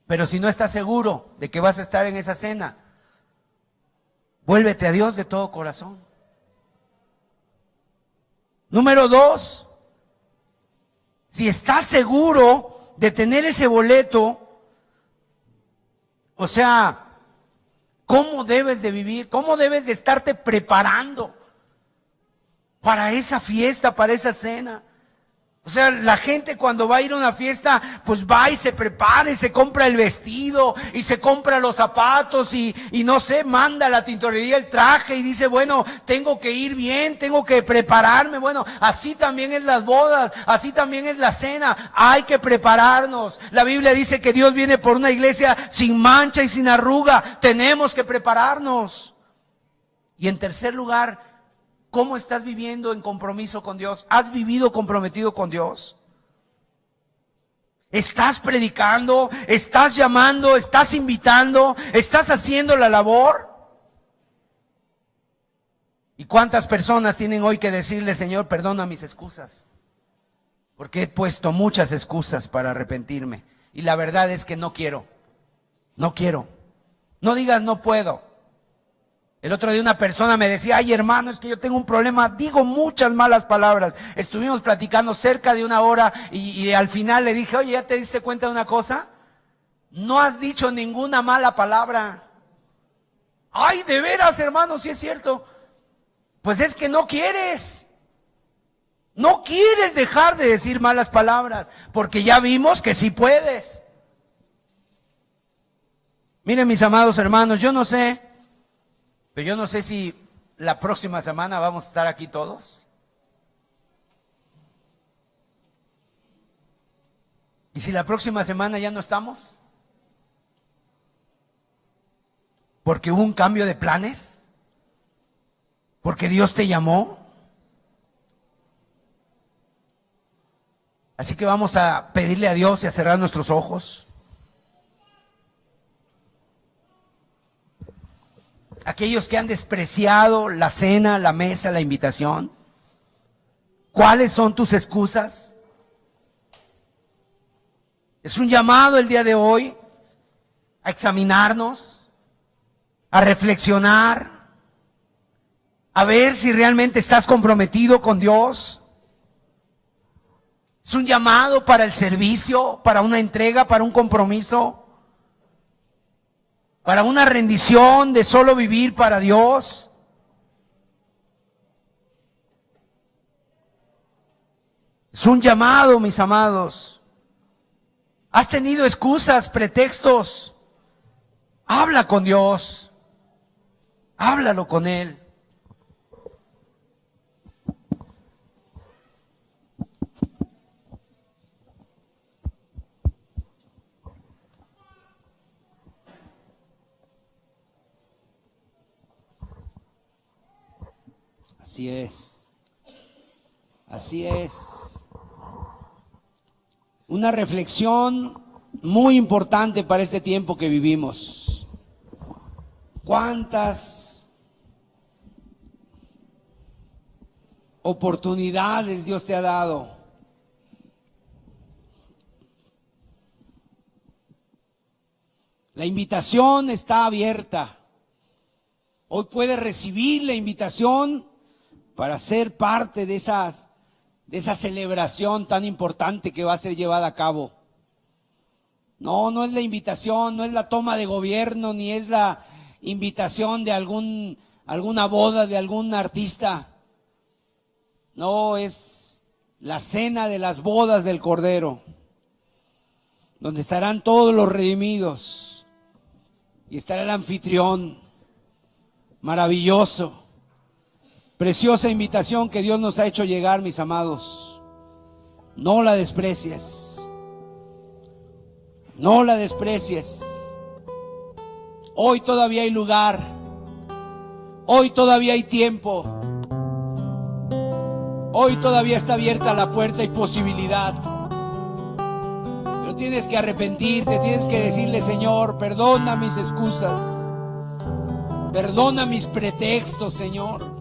Pero si no estás seguro de que vas a estar en esa cena, vuélvete a Dios de todo corazón. Número 2, si estás seguro de tener ese boleto, o sea, ¿cómo debes de vivir? ¿Cómo debes de estarte preparando para esa fiesta, para esa cena? O sea, la gente cuando va a ir a una fiesta, pues va y se prepara y se compra el vestido y se compra los zapatos y no sé, manda a la tintorería el traje y dice: bueno, tengo que ir bien, tengo que prepararme. Bueno, así también es las bodas, así también es la cena, hay que prepararnos. La Biblia dice que Dios viene por una iglesia sin mancha y sin arruga, tenemos que prepararnos. Y en tercer lugar, ¿cómo estás viviendo en compromiso con Dios? ¿Has vivido comprometido con Dios? ¿Estás predicando? ¿Estás llamando? ¿Estás invitando? ¿Estás haciendo la labor? ¿Y cuántas personas tienen hoy que decirle: Señor, perdona mis excusas? Porque he puesto muchas excusas para arrepentirme. Y la verdad es que no quiero. No quiero. No digas no puedo. El otro día una persona me decía: ay, hermano, es que yo tengo un problema, digo muchas malas palabras. Estuvimos platicando cerca de 1 hora y al final le dije: oye, ¿ya te diste cuenta de una cosa? No has dicho ninguna mala palabra. Ay, de veras, hermano, sí es cierto. Pues es que no quieres. No quieres dejar de decir malas palabras, porque ya vimos que sí puedes. Miren, mis amados hermanos, yo no sé, pero yo no sé si la próxima semana vamos a estar aquí todos? ¿Y si la próxima semana ya no estamos? ¿Porque hubo un cambio de planes? ¿Porque Dios te llamó? Así que vamos a pedirle a Dios y a cerrar nuestros ojos. Aquellos que han despreciado la cena, la mesa, la invitación, ¿cuáles son tus excusas? Es un llamado el día de hoy a examinarnos, a reflexionar, a ver si realmente estás comprometido con Dios. Es un llamado para el servicio, para una entrega, para un compromiso, para una rendición de solo vivir para Dios. Es un llamado, mis amados. ¿Has tenido excusas, pretextos? Habla con Dios. Háblalo con Él. Así es. Así es. Una reflexión muy importante para este tiempo que vivimos. ¿Cuántas oportunidades Dios te ha dado? La invitación está abierta. Hoy puedes recibir la invitación para ser parte de esa celebración tan importante que va a ser llevada a cabo. No es la invitación, no es la toma de gobierno, ni es la invitación de alguna boda de algún artista. No, es la cena de las bodas del Cordero, donde estarán todos los redimidos y estará el anfitrión maravilloso. Preciosa invitación que Dios nos ha hecho llegar, mis amados. No la desprecies. No la desprecies. Hoy todavía hay lugar. Hoy todavía hay tiempo. Hoy todavía está abierta la puerta y posibilidad. Pero tienes que arrepentirte, tienes que decirle: Señor, perdona mis excusas. Perdona mis pretextos, Señor.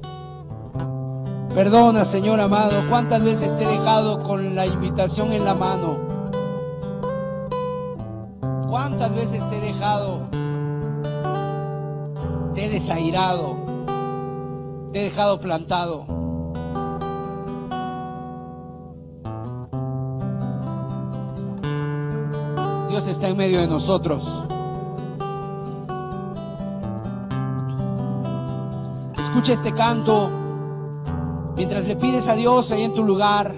Perdona, Señor amado, cuántas veces te he dejado con la invitación en la mano. Cuántas veces te he dejado, te he desairado, te he dejado plantado. Dios está en medio de nosotros. Escucha este canto. Mientras le pides a Dios ahí en tu lugar,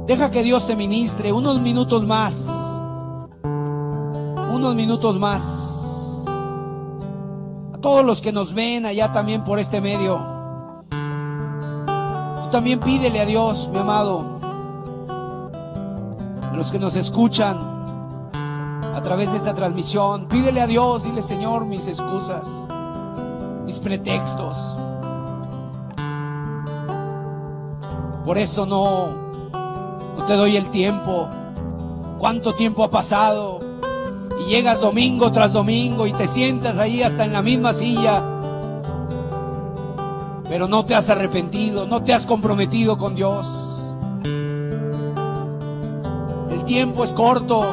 deja que Dios te ministre unos minutos más. Unos minutos más. A todos los que nos ven allá también por este medio, tú también pídele a Dios, mi amado. A los que nos escuchan a través de esta transmisión, pídele a Dios, dile: Señor, mis excusas, mis pretextos. Por eso no te doy el tiempo. ¿Cuánto tiempo ha pasado? Y llegas domingo tras domingo y te sientas ahí hasta en la misma silla, pero no te has arrepentido, no te has comprometido con Dios. El tiempo es corto.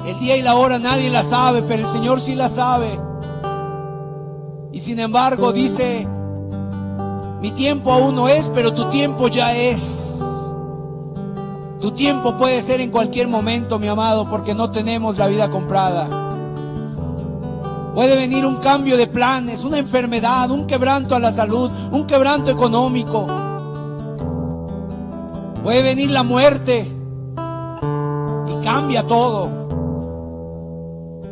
El día y la hora nadie la sabe, pero el Señor sí la sabe. Y sin embargo dice: mi tiempo aún no es, pero tu tiempo ya es. Tu tiempo puede ser en cualquier momento, mi amado, porque no tenemos la vida comprada. Puede venir un cambio de planes, una enfermedad, un quebranto a la salud, un quebranto económico. Puede venir la muerte y cambia todo.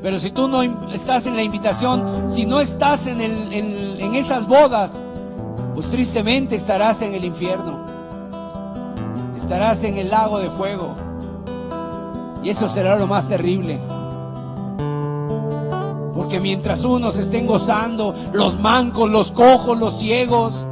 Pero si tú no estás en la invitación, si no estás en esas bodas, pues tristemente estarás en el infierno, estarás en el lago de fuego, y eso será lo más terrible. Porque mientras unos estén gozando, los mancos, los cojos, los ciegos,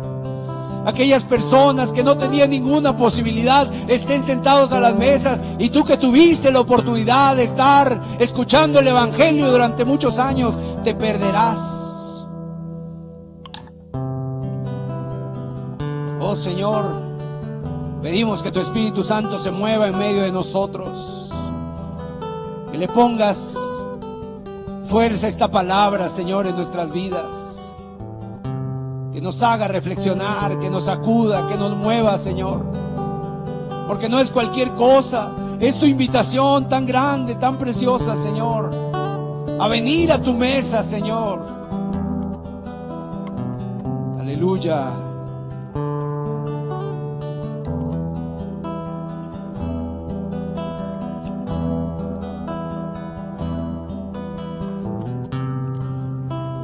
aquellas personas que no tenían ninguna posibilidad, estén sentados a las mesas, y tú que tuviste la oportunidad de estar escuchando el Evangelio durante muchos años, te perderás. Oh Señor, pedimos que tu Espíritu Santo se mueva en medio de nosotros, que le pongas fuerza a esta palabra, Señor, en nuestras vidas, que nos haga reflexionar, que nos sacuda, que nos mueva, Señor, porque no es cualquier cosa, es tu invitación tan grande, tan preciosa, Señor, a venir a tu mesa, Señor. Aleluya.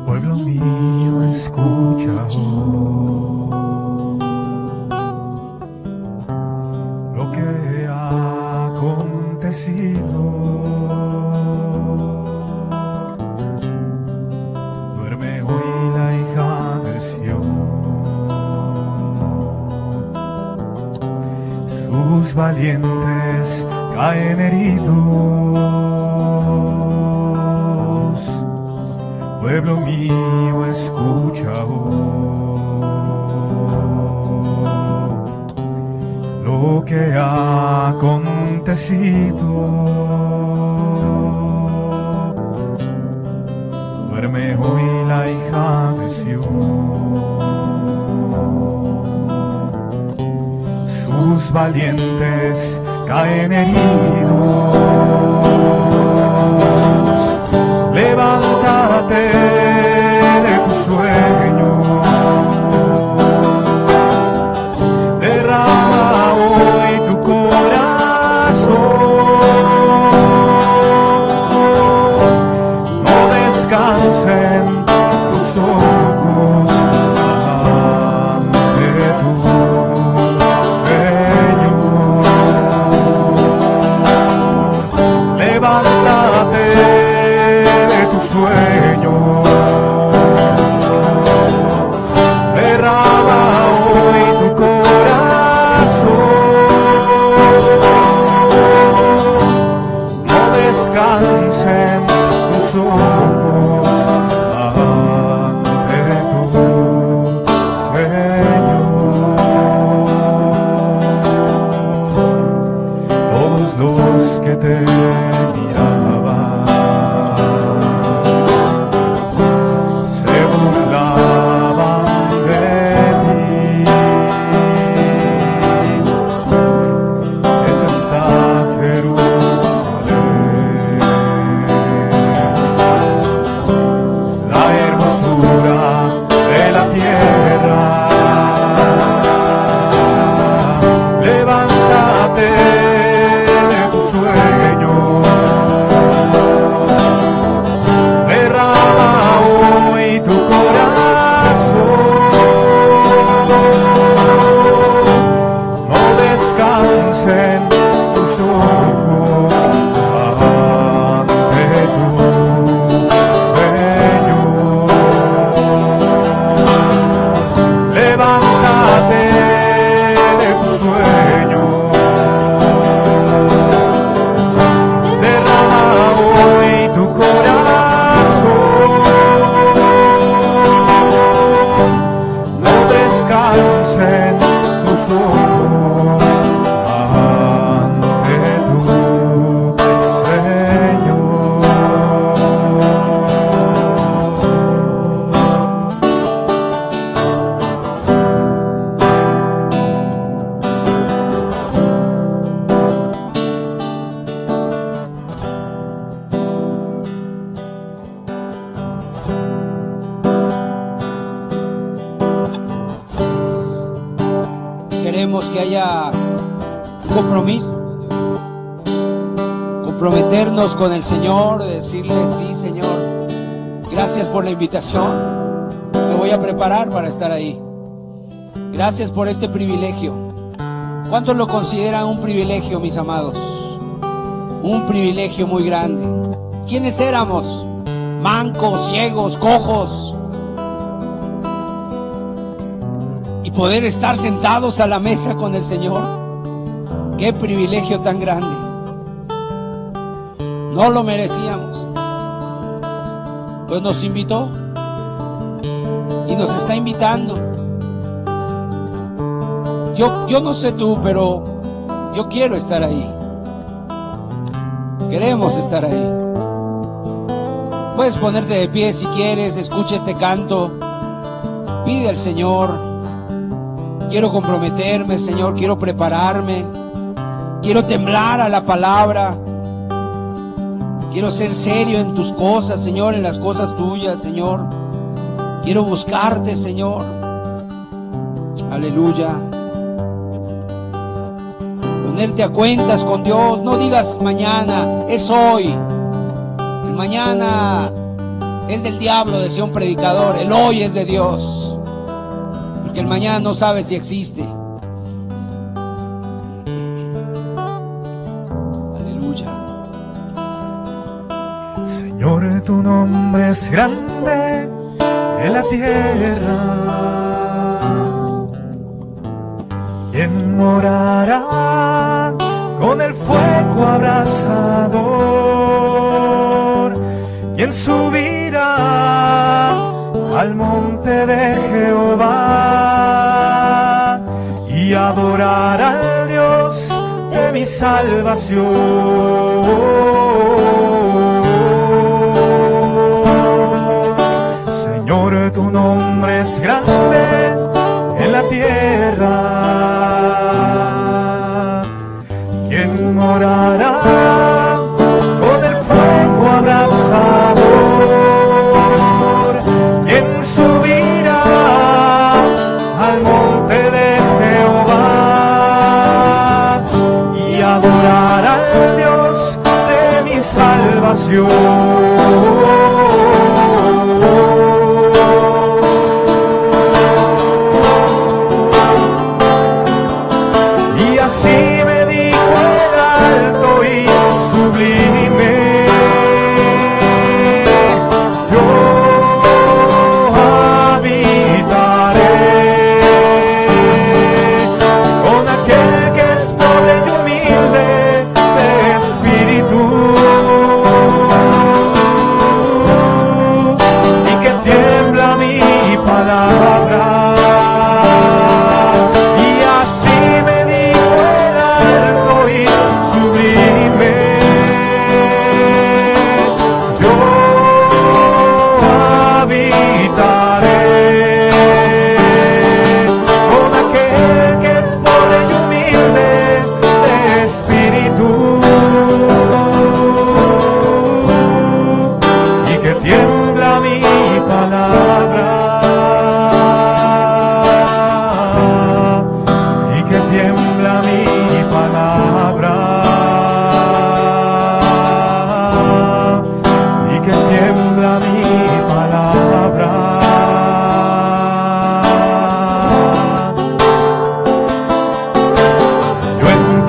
Pueblo mío, escucha lo que ha acontecido. Duerme hoy la hija de Sión, sus valientes caen heridos. Pueblo mío, escucha lo que ha acontecido. Duerme hoy la hija de Sión, sus valientes caen heridos. Levántate de tu sueño, derrama hoy tu corazón, no descansen tus ojos ante tu Señor. Levántate tu sueño, derrama hoy tu corazón, no descansen tus ojos ante tu Señor. Todos los que te miraban comprometernos con el Señor, de decirle: sí, Señor, gracias por la invitación, me voy a preparar para estar ahí. Gracias por este privilegio. ¿Cuántos lo consideran un privilegio, mis amados? Un privilegio muy grande. ¿Quiénes éramos? Mancos, ciegos, cojos. Y poder estar sentados a la mesa con el Señor. ¡Qué privilegio tan grande! No lo merecíamos, pues nos invitó y nos está invitando. Yo no sé tú, pero yo quiero estar ahí. Queremos estar ahí. Puedes ponerte de pie si quieres, escucha este canto, pide al Señor: quiero comprometerme, Señor, quiero prepararme, quiero temblar a la palabra. Quiero ser serio en tus cosas, Señor, en las cosas tuyas, Señor. Quiero buscarte, Señor. Aleluya. Ponerte a cuentas con Dios. No digas mañana, es hoy. El mañana es del diablo, decía un predicador. El hoy es de Dios. Porque el mañana no sabe si existe. Señor, tu nombre es grande en la tierra. ¿Quién morará con el fuego abrasador? ¿Quién subirá al monte de Jehová y adorará al Dios de mi salvación? Señor, tu nombre es grande en la tierra. ¿Quién morará con el fuego abrasador? ¿Quién subirá al monte de Jehová y adorará al Dios de mi salvación?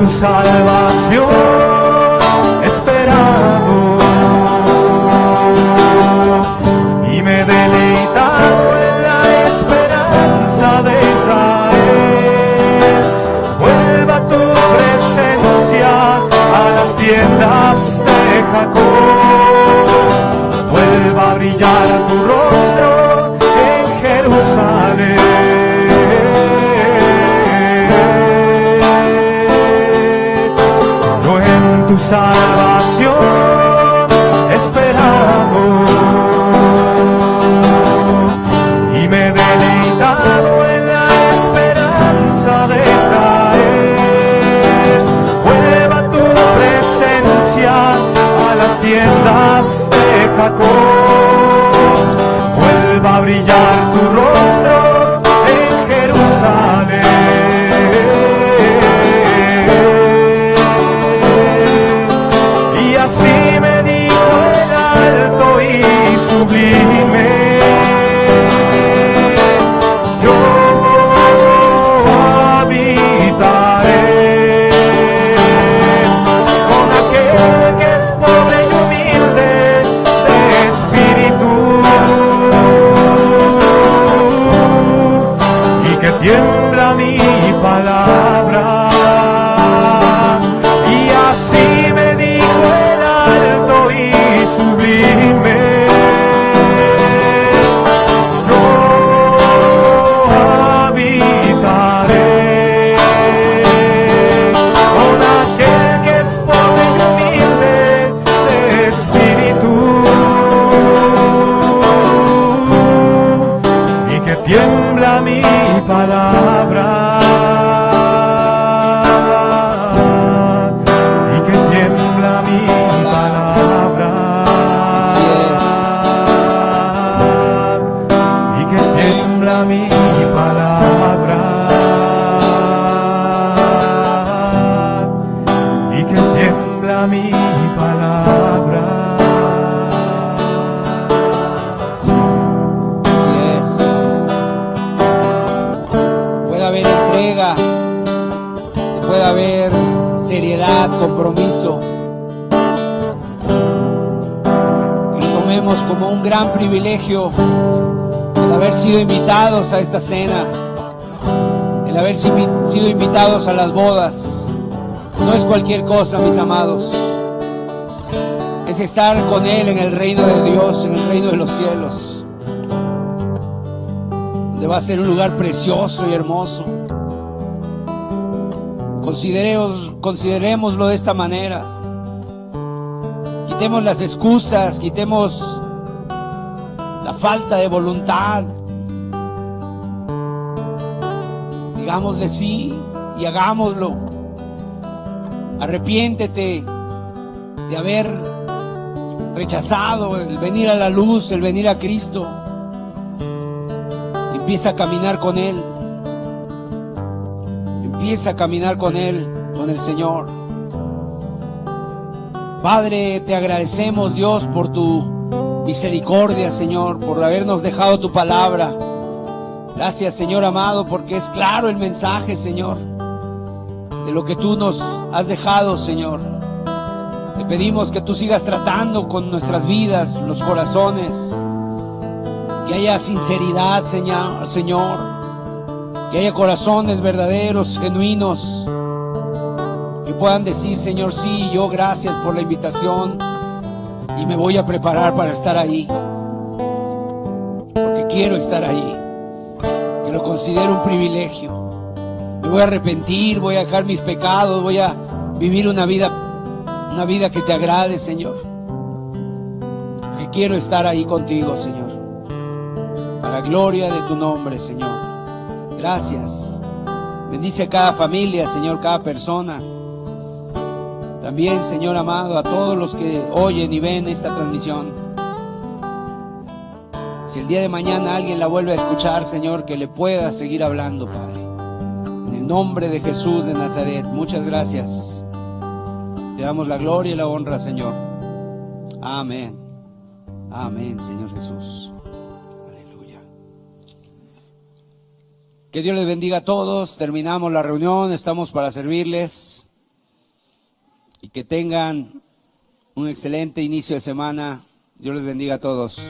Salvación esperado y me he deleitado en la esperanza de Israel. Vuelva tu presencia a las tiendas de Jacob, vuelva a brillar tu rostro en Jerusalén. Tu salvación esperado y me he deleitado en la esperanza de Israel. Vuelva tu presencia a las tiendas de Jacob, vuelva a brillar tu rostro en Jerusalén. sublime. Yo habitaré con aquel que es pobre y humilde de espíritu, y que tiembla mi palabra. Y así me dijo el alto y sublime: yo habitaré con aquel que es pobre y humilde de espíritu, y que tiembla mi palabra. Y que tiembla mi palabra. Y que tiembla mi palabra. Y que tiembla mi palabra. Así es. Puede haber entrega, que pueda haber seriedad, compromiso. Que lo tomemos como un gran privilegio el haber sido invitados a esta cena, el haber sido invitados a las bodas. No es cualquier cosa, mis amados. Es estar con Él en el reino de Dios, en el reino de los cielos, donde va a ser un lugar precioso y hermoso. Considerémoslo de esta manera. Quitemos las excusas, quitemos la falta de voluntad. Digámosle sí y hagámoslo. Arrepiéntete de haber rechazado el venir a la luz, el venir a Cristo. Empieza a caminar con Él. Empieza a caminar con Él, con el Señor. Padre, te agradecemos, Dios, por tu misericordia, Señor, por habernos dejado tu palabra. Gracias, Señor amado, porque es claro el mensaje, Señor, de lo que tú nos has dejado, Señor. Te pedimos que tú sigas tratando con nuestras vidas, los corazones, que haya sinceridad, Señor, que haya corazones verdaderos, genuinos, que puedan decir: Señor, sí, yo gracias por la invitación y me voy a preparar para estar ahí, porque quiero estar ahí, que lo considero un privilegio. Me voy a arrepentir, voy a dejar mis pecados, voy a vivir una vida que te agrade, Señor, porque quiero estar ahí contigo, Señor, para gloria de tu nombre, Señor. Gracias. Bendice a cada familia, Señor, cada persona. También, Señor amado, a todos los que oyen y ven esta transmisión. Si el día de mañana alguien la vuelve a escuchar, Señor, que le pueda seguir hablando, Padre. En el nombre de Jesús de Nazaret, muchas gracias. Te damos la gloria y la honra, Señor. Amén. Amén, Señor Jesús. Que Dios les bendiga a todos. Terminamos la reunión, estamos para servirles. Y que tengan un excelente inicio de semana. Dios les bendiga a todos.